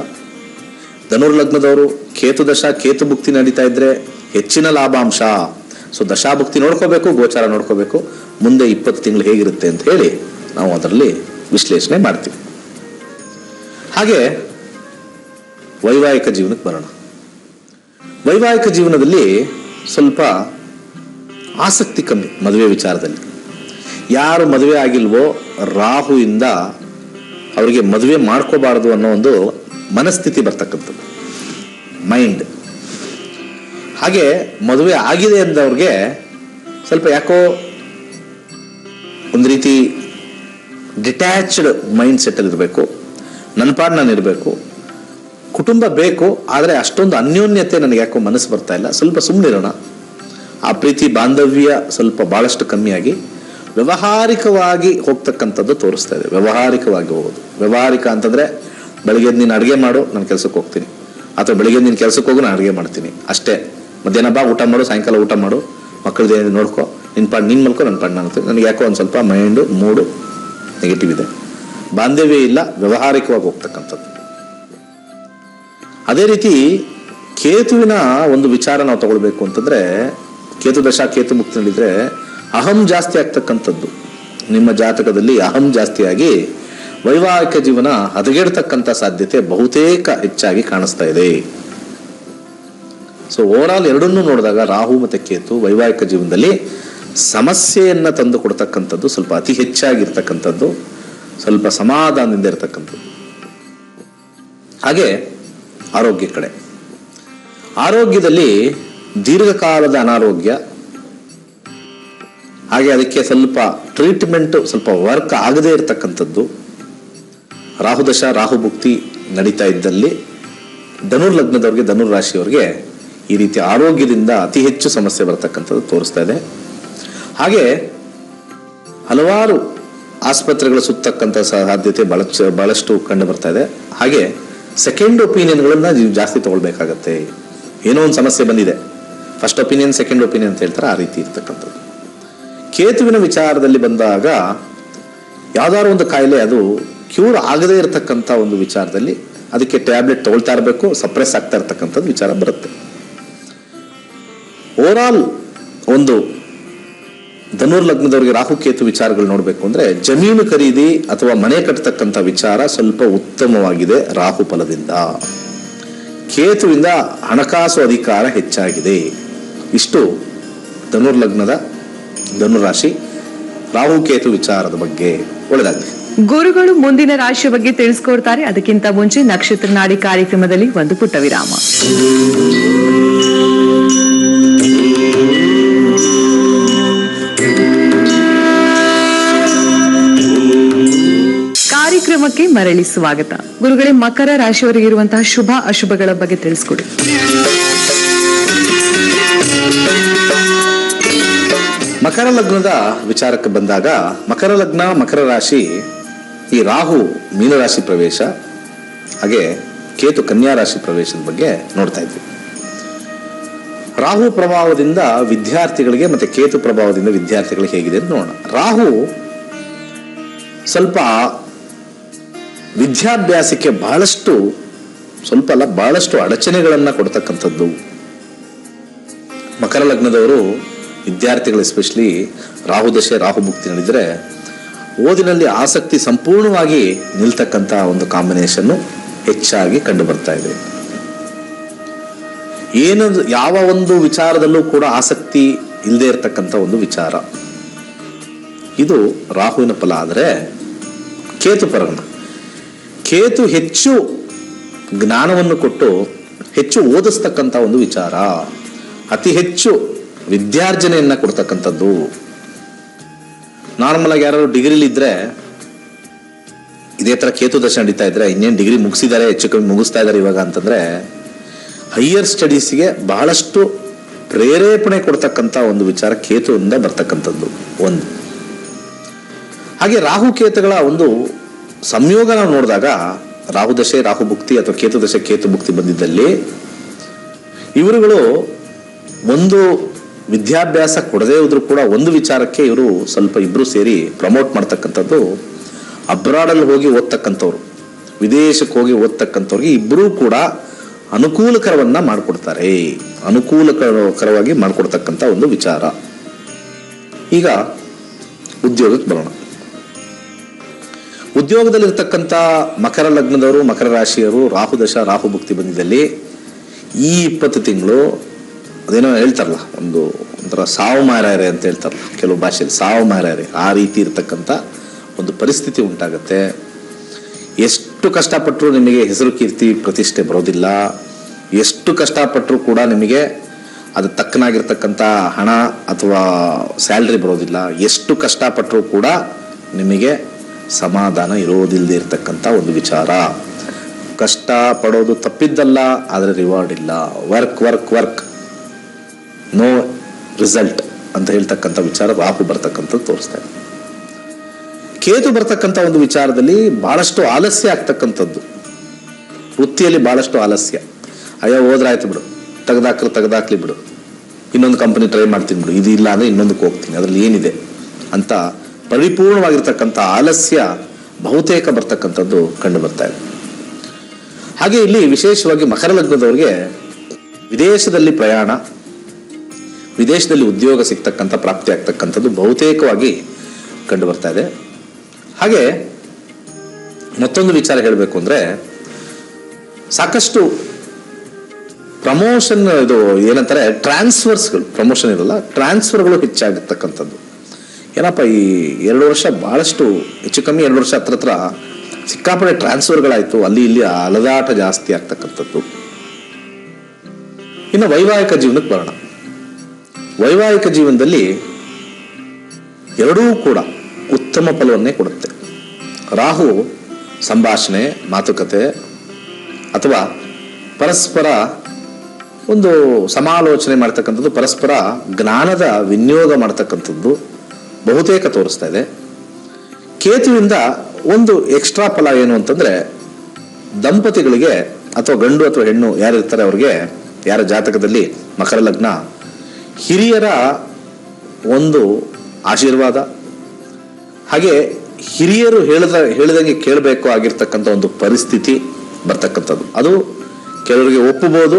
ಧನುರ್ಲಗ್ನದವರು ಕೇತು ದಶಾ ಕೇತು ಭುಕ್ತಿ ನಡೀತಾ ಇದ್ರೆ ಹೆಚ್ಚಿನ ಲಾಭಾಂಶ. ಸೊ ದಶಾಭುಕ್ತಿ ನೋಡ್ಕೋಬೇಕು, ಗೋಚಾರ ನೋಡ್ಕೋಬೇಕು, ಮುಂದೆ 20 ತಿಂಗಳು ಹೇಗಿರುತ್ತೆ ಅಂತ ಹೇಳಿ ನಾವು ಅದರಲ್ಲಿ ವಿಶ್ಲೇಷಣೆ ಮಾಡ್ತೀವಿ. ಹಾಗೆ ವೈವಾಹಿಕ ಜೀವನಕ್ಕೆ ಬರೋಣ. ವೈವಾಹಿಕ ಜೀವನದಲ್ಲಿ ಸ್ವಲ್ಪ ಆಸಕ್ತಿ ಕಮ್ಮಿ ಮದುವೆ ವಿಚಾರದಲ್ಲಿ. ಯಾರು ಮದುವೆ ಆಗಿಲ್ವೋ ರಾಹುವಿಂದ ಅವರಿಗೆ ಮದುವೆ ಮಾಡ್ಕೋಬಾರದು ಅನ್ನೋ ಒಂದು ಮನಸ್ಥಿತಿ ಬರ್ತಕ್ಕಂಥದ್ದು, ಮೈಂಡ್. ಹಾಗೆ ಮದುವೆ ಆಗಿದೆ ಅಂದವ್ರಿಗೆ ಸ್ವಲ್ಪ ಯಾಕೋ ಒಂದು ರೀತಿ ಡಿಟ್ಯಾಚ್ಡ್ ಮೈಂಡ್ ಸೆಟ್ ಅಲ್ಲಿ ಇರಬೇಕು, ನನ್ನ ಪಾಡ್ ನಾನು ಇರಬೇಕು, ಕುಟುಂಬ ಬೇಕು, ಆದರೆ ಅಷ್ಟೊಂದು ಅನ್ಯೋನ್ಯತೆ ನನಗೆ ಯಾಕೋ ಮನಸ್ಸು ಬರ್ತಾ ಇಲ್ಲ, ಸ್ವಲ್ಪ ಸುಮ್ಮನಿರೋಣ. ಆ ಪ್ರೀತಿ ಬಾಂಧವ್ಯ ಸ್ವಲ್ಪ ಬಹಳಷ್ಟು ಕಮ್ಮಿಯಾಗಿ ವ್ಯವಹಾರಿಕವಾಗಿ ಹೋಗ್ತಕ್ಕಂಥದ್ದು ತೋರಿಸ್ತಾ ಇದೆ. ವ್ಯವಹಾರಿಕವಾಗಿ ಹೋಗೋದು. ವ್ಯವಹಾರಿಕ ಅಂತಂದ್ರೆ ಬೆಳಿಗ್ಗೆ ನೀನು ಅಡುಗೆ ಮಾಡು, ನಾನು ಕೆಲಸಕ್ಕೆ ಹೋಗ್ತೀನಿ, ಅಥವಾ ಬೆಳಿಗ್ಗೆ ನೀನು ಕೆಲಸಕ್ಕೆ ಹೋಗು, ನಾನು ಅಡುಗೆ ಮಾಡ್ತೀನಿ ಅಷ್ಟೇ. ಮಧ್ಯಾಹ್ನ ಬಾ ಊಟ ಮಾಡು, ಸಾಯಂಕಾಲ ಊಟ ಮಾಡು, ಮಕ್ಕಳದ್ದು ನೋಡ್ಕೊ, ನಿನ್ನ ಪಾಡ್ ನೀನು ಮಲ್ಕೊ, ನನ್ನ ಪಾಡ್ ನಾನು. ನನಗೆ ಯಾಕೋ ಒಂದು ಸ್ವಲ್ಪ ಮೂಡು ನೆಗೆಟಿವ್ ಇದೆ. ಬಾಂಧವ್ಯ ಇಲ್ಲ, ವ್ಯವಹಾರಿಕವಾಗಿ ಹೋಗ್ತಕ್ಕಂಥದ್ದು. ಅದೇ ರೀತಿ ಕೇತುವಿನ ಒಂದು ವಿಚಾರ ನಾವು ತಗೊಳ್ಬೇಕು ಅಂತಂದ್ರೆ, ಕೇತು ದಶಾ ಕೇತು ಮುಕ್ತಿ ನೋಡಿದ್ರೆ ಅಹಂ ಜಾಸ್ತಿ ಆಗ್ತಕ್ಕಂಥದ್ದು. ನಿಮ್ಮ ಜಾತಕದಲ್ಲಿ ಅಹಂ ಜಾಸ್ತಿಯಾಗಿ ವೈವಾಹಿಕ ಜೀವನ ಹದಗೆಡ್ತಕ್ಕಂಥ ಸಾಧ್ಯತೆ ಬಹುತೇಕ ಹೆಚ್ಚಾಗಿ ಕಾಣಿಸ್ತಾ ಇದೆ. ಸೊ ಓವರ್ ಆಲ್ ಎರಡನ್ನೂ ನೋಡಿದಾಗ ರಾಹು ಮತ್ತೆ ಕೇತು ವೈವಾಹಿಕ ಜೀವನದಲ್ಲಿ ಸಮಸ್ಯೆಯನ್ನ ತಂದು ಕೊಡ್ತಕ್ಕಂಥದ್ದು, ಸ್ವಲ್ಪ ಅತಿ ಹೆಚ್ಚಾಗಿರ್ತಕ್ಕಂಥದ್ದು, ಸ್ವಲ್ಪ ಸಮಾಧಾನದಿಂದ ಇರತಕ್ಕಂಥದ್ದು. ಹಾಗೆ ಆರೋಗ್ಯ ಕಡೆ, ಆರೋಗ್ಯದಲ್ಲಿ ದೀರ್ಘಕಾಲದ ಅನಾರೋಗ್ಯ, ಹಾಗೆ ಅದಕ್ಕೆ ಸ್ವಲ್ಪ ಟ್ರೀಟ್ಮೆಂಟ್ ಸ್ವಲ್ಪ ವರ್ಕ್ ಆಗದೇ ಇರತಕ್ಕಂಥದ್ದು. ರಾಹುದಶ ರಾಹು ಭುಕ್ತಿ ನಡೀತಾ ಇದ್ದಲ್ಲಿ ಧನುರ್ಲಗ್ನದವ್ರಿಗೆ, ಧನುರ್ ರಾಶಿಯವರಿಗೆ ಈ ರೀತಿ ಆರೋಗ್ಯದಿಂದ ಅತಿ ಹೆಚ್ಚು ಸಮಸ್ಯೆ ಬರತಕ್ಕಂಥದ್ದು ತೋರಿಸ್ತಾ ಇದೆ. ಹಾಗೆ ಹಲವಾರು ಆಸ್ಪತ್ರೆಗಳು ಸುತ್ತಕ್ಕಂಥ ಸಾಧ್ಯತೆ ಬಹಳಷ್ಟು ಕಂಡು ಬರ್ತಾ ಇದೆ. ಹಾಗೆ ಸೆಕೆಂಡ್ ಒಪಿನಿಯನ್ಗಳನ್ನ ನೀವು ಜಾಸ್ತಿ ತಗೊಳ್ಬೇಕಾಗತ್ತೆ. ಏನೋ ಒಂದು ಸಮಸ್ಯೆ ಬಂದಿದೆ, ಫಸ್ಟ್ ಒಪಿನಿಯನ್ ಸೆಕೆಂಡ್ ಒಪಿನಿಯನ್ ಅಂತ ಹೇಳ್ತಾರೆ, ಆ ರೀತಿ ಇರ್ತಕ್ಕಂಥದ್ದು. ಕೇತುವಿನ ವಿಚಾರದಲ್ಲಿ ಬಂದಾಗ ಯಾವ್ದಾದ್ರು ಒಂದು ಕಾಯಿಲೆ ಅದು ಕ್ಯೂರ್ ಆಗದೇ ಇರತಕ್ಕಂಥ ಒಂದು ವಿಚಾರದಲ್ಲಿ ಅದಕ್ಕೆ ಟ್ಯಾಬ್ಲೆಟ್ ತಗೊಳ್ತಾ ಇರಬೇಕು, ಸಪ್ರೆಸ್ ಆಗ್ತಾ ಇರ್ತಕ್ಕಂಥದ್ದು ವಿಚಾರ ಬರುತ್ತೆ. ಓವರ್ ಆಲ್ ಒಂದು ಧನುರ್ಲಗ್ನದವರಿಗೆ ರಾಹು ಕೇತು ವಿಚಾರಗಳು ನೋಡ್ಬೇಕು ಅಂದ್ರೆ, ಜಮೀನು ಖರೀದಿ ಅಥವಾ ಮನೆ ಕಟ್ಟತಕ್ಕಂಥ ವಿಚಾರ ಸ್ವಲ್ಪ ಉತ್ತಮವಾಗಿದೆ ರಾಹು ಫಲದಿಂದ. ಕೇತುವಿಂದ ಹಣಕಾಸು ಅಧಿಕಾರ ಹೆಚ್ಚಾಗಿದೆ. ಇಷ್ಟು ಧನುರ್ಲಗ್ನದ ಧನುರಾಶಿ ರಾಹು ಕೇತು ವಿಚಾರದ ಬಗ್ಗೆ. ಒಳ್ಳೆದಾಗಲಿ. ಗುರುಗಳು ಮುಂದಿನ ರಾಶಿಯ ಬಗ್ಗೆ ತಿಳಿಸ್ಕೊಡ್ತಾರೆ. ಅದಕ್ಕಿಂತ ಮುಂಚೆ ನಕ್ಷತ್ರ ನಾಡಿ ಕಾರ್ಯಕ್ರಮದಲ್ಲಿ ಒಂದು ಪುಟ್ಟ ವಿರಾಮ. ಕಾರ್ಯಕ್ರಮಕ್ಕೆ ಮರಳಿ ಸ್ವಾಗತ. ಗುರುಗಳೇ, ಮಕರ ರಾಶಿಯವರಿಗೆ ಇರುವಂತಹ ಶುಭ ಅಶುಭಗಳ ಬಗ್ಗೆ ತಿಳಿಸ್ಕೊಡಿ. ಮಕರ ಲಗ್ನದ ವಿಚಾರಕ್ಕೆ ಬಂದಾಗ, ಮಕರ ಲಗ್ನ ಮಕರ ರಾಶಿ, ಈ ರಾಹು ಮೀನರಾಶಿ ಪ್ರವೇಶ, ಹಾಗೆ ಕೇತು ಕನ್ಯಾ ರಾಶಿ ಪ್ರವೇಶದ ಬಗ್ಗೆ ನೋಡ್ತಾ ಇದ್ವಿ. ರಾಹು ಪ್ರಭಾವದಿಂದ ವಿದ್ಯಾರ್ಥಿಗಳಿಗೆ ಮತ್ತೆ ಕೇತು ಪ್ರಭಾವದಿಂದ ವಿದ್ಯಾರ್ಥಿಗಳಿಗೆ ಹೇಗಿದೆ ಅಂತ ನೋಡೋಣ. ರಾಹು ಸ್ವಲ್ಪ ವಿದ್ಯಾಭ್ಯಾಸಕ್ಕೆ ಬಹಳಷ್ಟು ಅಡಚಣೆಗಳನ್ನ ಕೊಡ್ತಕ್ಕಂಥದ್ದು. ಮಕರ ಲಗ್ನದವರು ವಿದ್ಯಾರ್ಥಿಗಳು ಎಸ್ಪೆಷಲಿ ರಾಹು ದಶೆ ರಾಹು ಮುಕ್ತಿ ನಡೆದರೆ ಓದಿನಲ್ಲಿ ಆಸಕ್ತಿ ಸಂಪೂರ್ಣವಾಗಿ ನಿಲ್ತಕ್ಕಂಥ ಒಂದು ಕಾಂಬಿನೇಷನ್ ಹೆಚ್ಚಾಗಿ ಕಂಡು ಬರ್ತಾ ಇದೆ. ಯಾವ ಒಂದು ವಿಚಾರದಲ್ಲೂ ಕೂಡ ಆಸಕ್ತಿ ಇಲ್ಲದೆ ಇರತಕ್ಕಂಥ ಒಂದು ವಿಚಾರ ಇದು ರಾಹುವಿನ ಫಲ. ಆದರೆ ಕೇತು ಪರಗಣ, ಕೇತು ಹೆಚ್ಚು ಜ್ಞಾನವನ್ನು ಕೊಟ್ಟು ಹೆಚ್ಚು ಓದಿಸ್ತಕ್ಕಂಥ ಒಂದು ವಿಚಾರ, ಅತಿ ಹೆಚ್ಚು ವಿದ್ಯಾರ್ಜನೆಯನ್ನ ಕೊಡ್ತಕ್ಕಂಥದ್ದು. ನಾರ್ಮಲ್ ಆಗಿ ಯಾರು ಡಿಗ್ರಿಲಿ ಇದ್ರೆ, ಇದೇ ತರ ಕೇತು ದಶೆ ನಡೀತಾ ಇದ್ರೆ, ಇನ್ನೇನು ಡಿಗ್ರಿ ಮುಗಿಸಿದ್ದಾರೆ, ಹೆಚ್ಚು ಕಮ್ಮಿ ಮುಗಿಸ್ತಾ ಇದ್ದಾರೆ ಇವಾಗ ಅಂತಂದ್ರೆ, ಹೈಯರ್ ಸ್ಟಡೀಸ್ಗೆ ಬಹಳಷ್ಟು ಪ್ರೇರೇಪಣೆ ಕೊಡ್ತಕ್ಕಂಥ ಒಂದು ವಿಚಾರ ಕೇತುವಿಂದ ಬರ್ತಕ್ಕಂಥದ್ದು ಒಂದು. ಹಾಗೆ ರಾಹು ಕೇತುಗಳ ಒಂದು ಸಂಯೋಗ ನಾವು ನೋಡಿದಾಗ ರಾಹುದಶೆ ರಾಹುಭುಕ್ತಿ ಅಥವಾ ಕೇತುದಶೆ ಕೇತುಭುಕ್ತಿ ಬಂದಿದ್ದಲ್ಲಿ ಇವರುಗಳು ಒಂದು ವಿದ್ಯಾಭ್ಯಾಸ ಕೊಡದೇ ಇದ್ರು ಕೂಡ ಒಂದು ವಿಚಾರಕ್ಕೆ ಇವರು ಸ್ವಲ್ಪ ಇಬ್ರು ಸೇರಿ ಪ್ರಮೋಟ್ ಮಾಡ್ತಕ್ಕಂಥದ್ದು, ಅಬ್ರಾಡಲ್ಲಿ ಹೋಗಿ ಓದ್ತಕ್ಕಂಥವ್ರು, ವಿದೇಶಕ್ಕೆ ಹೋಗಿ ಓದ್ತಕ್ಕಂಥವ್ರಿಗೆ ಇಬ್ಬರೂ ಕೂಡ ಅನುಕೂಲಕರವನ್ನ ಮಾಡಿಕೊಡ್ತಾರೆ, ಅನುಕೂಲಕರವಾಗಿ ಮಾಡಿಕೊಡ್ತಕ್ಕಂಥ ಒಂದು ವಿಚಾರ. ಈಗ ಉದ್ಯೋಗಕ್ಕೆ ಬರೋಣ. ಉದ್ಯೋಗದಲ್ಲಿರ್ತಕ್ಕಂಥ ಮಕರ ಲಗ್ನದವರು, ಮಕರ ರಾಶಿಯವರು ರಾಹುದಶ ರಾಹುಭುಕ್ತಿ ಬಂದಿದ್ದಲ್ಲಿ ಈ 20 ತಿಂಗಳು ಅದೇನೋ ಹೇಳ್ತಾರಲ್ಲ, ಒಂಥರ ಸಾವು ಮಾರಾಯರೆ ಅಂತ ಹೇಳ್ತಾರಲ್ಲ ಕೆಲವು ಭಾಷೆಯಲ್ಲಿ, ಸಾವು ಮಾರಾಯರೆ ಆ ರೀತಿ ಇರ್ತಕ್ಕಂಥ ಒಂದು ಪರಿಸ್ಥಿತಿ ಉಂಟಾಗತ್ತೆ. ಎಷ್ಟು ಕಷ್ಟಪಟ್ಟರು ನಿಮಗೆ ಹೆಸರು ಕೀರ್ತಿ ಪ್ರತಿಷ್ಠೆ ಬರೋದಿಲ್ಲ, ಎಷ್ಟು ಕಷ್ಟಪಟ್ಟರು ಕೂಡ ನಿಮಗೆ ಅದು ತಕ್ಕನಾಗಿರ್ತಕ್ಕಂಥ ಹಣ ಅಥವಾ ಸ್ಯಾಲ್ರಿ ಬರೋದಿಲ್ಲ, ಎಷ್ಟು ಕಷ್ಟಪಟ್ಟರು ಕೂಡ ನಿಮಗೆ ಸಮಾಧಾನ ಇರೋದಿಲ್ಲದೆ ಇರತಕ್ಕಂಥ ಒಂದು ವಿಚಾರ. ಕಷ್ಟ ಪಡೋದು ತಪ್ಪಿದ್ದಲ್ಲ, ಆದರೆ ರಿವಾರ್ಡ್ ಇಲ್ಲ. Work work work, no result ಅಂತ ಹೇಳ್ತಕ್ಕಂಥ ವಿಚಾರ ರಾಹು ಬರ್ತಕ್ಕಂಥದ್ದು ತೋರಿಸ್ತಾ ಇದೆ. ಕೇತು ಬರ್ತಕ್ಕಂಥ ಒಂದು ವಿಚಾರದಲ್ಲಿ ಬಹಳಷ್ಟು ಆಲಸ್ಯ ಆಗ್ತಕ್ಕಂಥದ್ದು, ವೃತ್ತಿಯಲ್ಲಿ ಬಹಳಷ್ಟು ಆಲಸ್ಯ. ಅಯ್ಯೋ ಹೋದ್ರಾಯ್ತು ಬಿಡು, ತೆಗೆದಾಕ್ಲಿ ಬಿಡು, ಇನ್ನೊಂದು ಕಂಪನಿ ಟ್ರೈ ಮಾಡ್ತೀನಿ ಬಿಡು, ಇದು ಇಲ್ಲ ಅಂದರೆ ಇನ್ನೊಂದಕ್ಕೆ ಹೋಗ್ತೀನಿ, ಅದರಲ್ಲಿ ಏನಿದೆ ಅಂತ ಪರಿಪೂರ್ಣವಾಗಿರ್ತಕ್ಕಂಥ ಆಲಸ್ಯ ಬಹುತೇಕ ಬರ್ತಕ್ಕಂಥದ್ದು ಕಂಡು ಬರ್ತಾ ಇದೆ. ಹಾಗೆ ಇಲ್ಲಿ ವಿಶೇಷವಾಗಿ ಮಕರ ಲಗ್ನದವರಿಗೆ ವಿದೇಶದಲ್ಲಿ ಪ್ರಯಾಣ, ವಿದೇಶದಲ್ಲಿ ಉದ್ಯೋಗ ಸಿಗ್ತಕ್ಕಂಥ ಪ್ರಾಪ್ತಿ ಆಗ್ತಕ್ಕಂಥದ್ದು ಬಹುತೇಕವಾಗಿ ಕಂಡು ಬರ್ತಾ ಇದೆ. ಹಾಗೆ ಮತ್ತೊಂದು ವಿಚಾರ ಹೇಳಬೇಕು ಅಂದರೆ, ಸಾಕಷ್ಟು ಪ್ರಮೋಷನ್, ಇದು ಏನಂತಾರೆ ಟ್ರಾನ್ಸ್ಫರ್ಸ್ಗಳು, ಪ್ರಮೋಷನ್ ಇರಲ್ಲ, ಟ್ರಾನ್ಸ್ಫರ್ಗಳು ಹೆಚ್ಚಾಗಿರ್ತಕ್ಕಂಥದ್ದು. ಏನಪ್ಪ ಈ 2 ವರ್ಷ ಬಹಳಷ್ಟು ಹೆಚ್ಚು ಕಮ್ಮಿ 2 ವರ್ಷ ಹತ್ರ ಸಿಕ್ಕಾಪಟ್ಟೆ ಟ್ರಾನ್ಸ್ಫರ್ಗಳಾಯಿತು, ಅಲ್ಲಿ ಇಲ್ಲಿ ಅಲದಾಟ ಜಾಸ್ತಿ ಆಗ್ತಕ್ಕಂಥದ್ದು. ಇನ್ನು ವೈವಾಹಿಕ ಜೀವನಕ್ಕೆ ಬರೋಣ. ವೈವಾಹಿಕ ಜೀವನದಲ್ಲಿ ಎರಡೂ ಕೂಡ ಉತ್ತಮ ಫಲವನ್ನೇ ಕೊಡುತ್ತೆ. ರಾಹು ಸಂಭಾಷಣೆ, ಮಾತುಕತೆ ಅಥವಾ ಪರಸ್ಪರ ಒಂದು ಸಮಾಲೋಚನೆ ಮಾಡ್ತಕ್ಕಂಥದ್ದು, ಪರಸ್ಪರ ಜ್ಞಾನದ ವಿನಿಯೋಗ ಮಾಡ್ತಕ್ಕಂಥದ್ದು ಬಹುತೇಕ ತೋರಿಸ್ತಾ ಇದೆ. ಕೇತುವಿಂದ ಒಂದು ಎಕ್ಸ್ಟ್ರಾ ಫಲ ಏನು ಅಂತಂದ್ರೆ, ದಂಪತಿಗಳಿಗೆ ಅಥವಾ ಗಂಡು ಅಥವಾ ಹೆಣ್ಣು ಯಾರಿರ್ತಾರೆ ಅವ್ರಿಗೆ, ಯಾರ ಜಾತಕದಲ್ಲಿ ಮಕರ ಲಗ್ನ, ಹಿರಿಯರ ಒಂದು ಆಶೀರ್ವಾದ, ಹಾಗೆ ಹಿರಿಯರು ಹೇಳಿದಂಗೆ ಕೇಳಬೇಕು ಆಗಿರ್ತಕ್ಕಂಥ ಒಂದು ಪರಿಸ್ಥಿತಿ ಬರ್ತಕ್ಕಂಥದ್ದು. ಅದು ಕೆಲವರಿಗೆ ಒಪ್ಪಬಹುದು,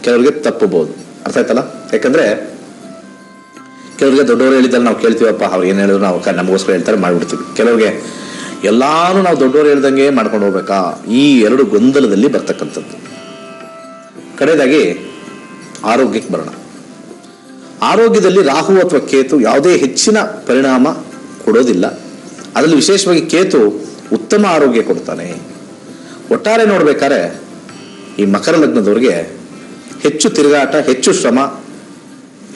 ಕೆಲವರಿಗೆ ತಪ್ಪಬಹುದು. ಅರ್ಥ ಆಯ್ತಲ್ಲ? ಯಾಕಂದ್ರೆ ಕೆಲವರಿಗೆ ದೊಡ್ಡವರು ಹೇಳಿದಲ್ಲಿ ನಾವು ಕೇಳ್ತೀವಪ್ಪ, ಅವ್ರು ಏನು ಹೇಳಿದ್ರು ನಾವು ನಮಗೋಸ್ಕರ ಹೇಳ್ತಾರೆ ಮಾಡಿಬಿಡ್ತೀವಿ. ಕೆಲವರಿಗೆ ಎಲ್ಲಾನು ನಾವು ದೊಡ್ಡವರು ಹೇಳ್ದಂಗೆ ಮಾಡ್ಕೊಂಡು ಹೋಗ್ಬೇಕಾ, ಈ ಎರಡು ಗೊಂದಲದಲ್ಲಿ ಬರ್ತಕ್ಕಂಥದ್ದು. ಕಡೆಯದಾಗಿ ಆರೋಗ್ಯಕ್ಕೆ ಬರೋಣ. ಆರೋಗ್ಯದಲ್ಲಿ ರಾಹು ಅಥವಾ ಕೇತು ಯಾವುದೇ ಹೆಚ್ಚಿನ ಪರಿಣಾಮ ಕೊಡೋದಿಲ್ಲ. ಅದರಲ್ಲಿ ವಿಶೇಷವಾಗಿ ಕೇತು ಉತ್ತಮ ಆರೋಗ್ಯ ಕೊಡ್ತಾನೆ. ಒಟ್ಟಾರೆ ನೋಡ್ಬೇಕಾದ್ರೆ ಈ ಮಕರ ಲಗ್ನದವ್ರಿಗೆ ಹೆಚ್ಚು ತಿರುಗಾಟ, ಹೆಚ್ಚು ಶ್ರಮ,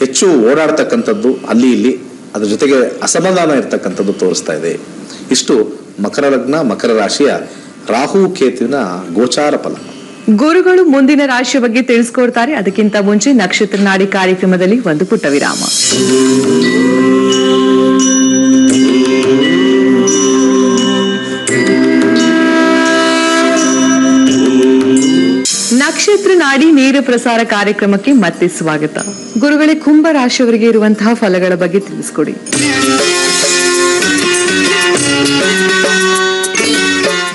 ಹೆಚ್ಚು ಓಡಾಡ್ತಕ್ಕಂಥದ್ದು, ಅಲ್ಲಿ ಇಲ್ಲಿ ಅದ್ರ ಜೊತೆಗೆ ಅಸಮಾಧಾನ ಇರ್ತಕ್ಕಂಥದ್ದು ತೋರಿಸ್ತಾ ಇದೆ. ಇಷ್ಟು ಮಕರ ಲಗ್ನ ಮಕರ ರಾಶಿಯ ರಾಹು ಕೇತುವಿನ ಗೋಚಾರ ಫಲ. ಗುರುಗಳು ಮುಂದಿನ ರಾಶಿಯ ಬಗ್ಗೆ ತಿಳಿಸ್ಕೊಡ್ತಾರೆ. ಅದಕ್ಕಿಂತ ಮುಂಚೆ ನಕ್ಷತ್ರ ನಾಡಿ ಕಾರ್ಯಕ್ರಮದಲ್ಲಿ ಒಂದು ಪುಟ್ಟ ವಿರಾಮ. ನಕ್ಷತ್ರ ನಾಡಿ ನೇರ ಪ್ರಸಾರ ಕಾರ್ಯಕ್ರಮಕ್ಕೆ ಮತ್ತೆ ಸ್ವಾಗತ. ಗುರುಗಳೇ, ಕುಂಭ ರಾಶಿಯವರಿಗೆ ಇರುವಂತಹ ಫಲಗಳ ಬಗ್ಗೆ ತಿಳಿಸ್ಕೊಡಿ.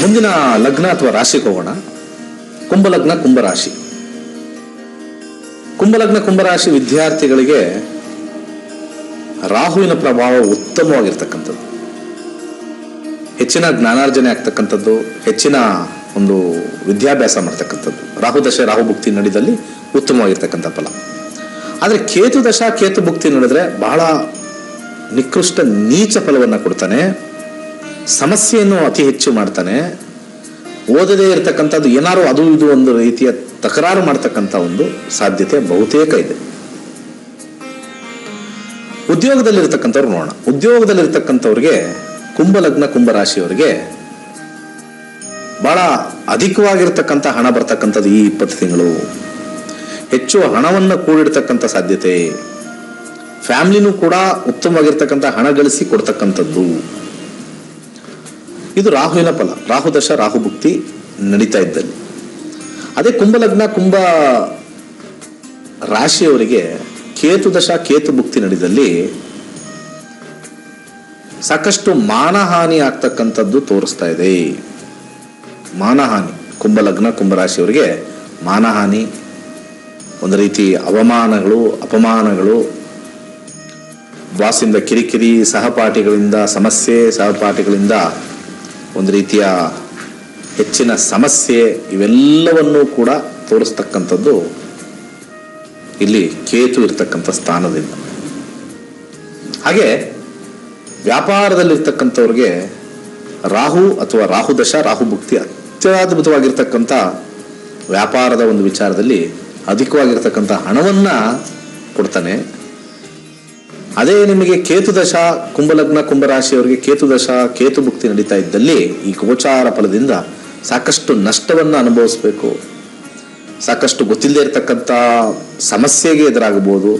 ಮುಂದಿನ ಲಗ್ನ ಅಥವಾ ರಾಶಿಗೆ ಹೋಗೋಣ. ಕುಂಭಲಗ್ನ ಕುಂಭರಾಶಿ. ಕುಂಭಲಗ್ನ ಕುಂಭರಾಶಿ ವಿದ್ಯಾರ್ಥಿಗಳಿಗೆ ರಾಹುವಿನ ಪ್ರಭಾವ ಉತ್ತಮವಾಗಿರ್ತಕ್ಕಂಥದ್ದು, ಹೆಚ್ಚಿನ ಜ್ಞಾನಾರ್ಜನೆ ಆಗ್ತಕ್ಕಂಥದ್ದು, ಹೆಚ್ಚಿನ ಒಂದು ವಿದ್ಯಾಭ್ಯಾಸ ಮಾಡ್ತಕ್ಕಂಥದ್ದು. ರಾಹು ದಶೆ ರಾಹು ಭುಕ್ತಿ ನಡೆದಲ್ಲಿ ಉತ್ತಮವಾಗಿರ್ತಕ್ಕಂಥ ಫಲ. ಆದರೆ ಕೇತು ದಶ ಕೇತು ಭುಕ್ತಿ ನಡೆದ್ರೆ ಬಹಳ ನಿಕೃಷ್ಟ ನೀಚ ಫಲವನ್ನು ಕೊಡ್ತಾನೆ, ಸಮಸ್ಯೆಯನ್ನು ಅತಿ ಹೆಚ್ಚು ಮಾಡ್ತಾನೆ, ಓದದೇ ಇರತಕ್ಕಂಥದ್ದು ಏನಾರು ಅದು ಇದು ಒಂದು ರೀತಿಯ ತಕರಾರು ಮಾಡ್ತಕ್ಕಂಥ ಒಂದು ಸಾಧ್ಯತೆ ಬಹುತೇಕ ಇದೆ. ಉದ್ಯೋಗದಲ್ಲಿರ್ತಕ್ಕಂಥವ್ರು ನೋಡೋಣ. ಉದ್ಯೋಗದಲ್ಲಿರ್ತಕ್ಕಂಥವ್ರಿಗೆ ಕುಂಭಲಗ್ನ ಕುಂಭರಾಶಿಯವರಿಗೆ ಬಹಳ ಅಧಿಕವಾಗಿರ್ತಕ್ಕಂಥ ಹಣ ಬರ್ತಕ್ಕಂಥದ್ದು ಈ 20 ತಿಂಗಳು. ಹೆಚ್ಚು ಹಣವನ್ನು ಕೂಡಿಡ್ತಕ್ಕಂಥ ಸಾಧ್ಯತೆ, ಫ್ಯಾಮಿಲಿನೂ ಕೂಡ ಉತ್ತಮವಾಗಿರ್ತಕ್ಕಂಥ ಹಣ ಗಳಿಸಿ ಕೊಡ್ತಕ್ಕಂಥದ್ದು. ಇದು ರಾಹುವಿನ ಫಲ, ರಾಹು ದಶ ರಾಹು ಭುಕ್ತಿ ನಡೀತಾ ಇದ್ದಲ್ಲಿ. ಅದೇ ಕುಂಭಲಗ್ನ ಕುಂಭ ರಾಶಿಯವರಿಗೆ ಕೇತು ದಶ ಕೇತು ಭುಕ್ತಿ ನಡೆದಲ್ಲಿ ಸಾಕಷ್ಟು ಮಾನಹಾನಿ ಆಗ್ತಕ್ಕಂಥದ್ದು ತೋರಿಸ್ತಾ ಇದೆ. ಮಾನಹಾನಿ, ಕುಂಭಲಗ್ನ ಕುಂಭರಾಶಿಯವರಿಗೆ ಮಾನಹಾನಿ, ಒಂದು ರೀತಿ ಅವಮಾನಗಳು, ಅಪಮಾನಗಳು, ಬಾಸಿಂದ ಕಿರಿಕಿರಿ, ಸಹಪಾಠಿಗಳಿಂದ ಸಮಸ್ಯೆ, ಸಹಪಾಠಿಗಳಿಂದ ಒಂದು ರೀತಿಯ ಹೆಚ್ಚಿನ ಸಮಸ್ಯೆ, ಇವೆಲ್ಲವನ್ನೂ ಕೂಡ ತೋರಿಸ್ತಕ್ಕಂಥದ್ದು ಇಲ್ಲಿ ಕೇತು ಇರ್ತಕ್ಕಂಥ ಸ್ಥಾನದಿಂದ. ಹಾಗೆ ವ್ಯಾಪಾರದಲ್ಲಿರ್ತಕ್ಕಂಥವ್ರಿಗೆ ರಾಹು ಅಥವಾ ರಾಹು ದಶ ರಾಹು ಭುಕ್ತಿ ಅತ್ಯದ್ಭುತವಾಗಿರ್ತಕ್ಕಂಥ ವ್ಯಾಪಾರದ ಒಂದು ವಿಚಾರದಲ್ಲಿ ಅಧಿಕವಾಗಿರ್ತಕ್ಕಂಥ ಹಣವನ್ನ ಕೊಡ್ತಾನೆ. ಅದೇ ನಿಮಗೆ ಕೇತು ದಶ ಕುಂಭಲಗ್ನ ಕುಂಭರಾಶಿಯವರಿಗೆ ಕೇತು ದಶ ಕೇತು ಭುಕ್ತಿ ನಡೀತಾ ಇದ್ದಲ್ಲಿ ಈ ಗೋಚಾರ ಫಲದಿಂದ ಸಾಕಷ್ಟು ನಷ್ಟವನ್ನು ಅನುಭವಿಸ್ಬೇಕು, ಸಾಕಷ್ಟು ಗೊತ್ತಿಲ್ಲದೆ ಇರತಕ್ಕಂಥ ಸಮಸ್ಯೆಗೆ ಎದುರಾಗಬಹುದು,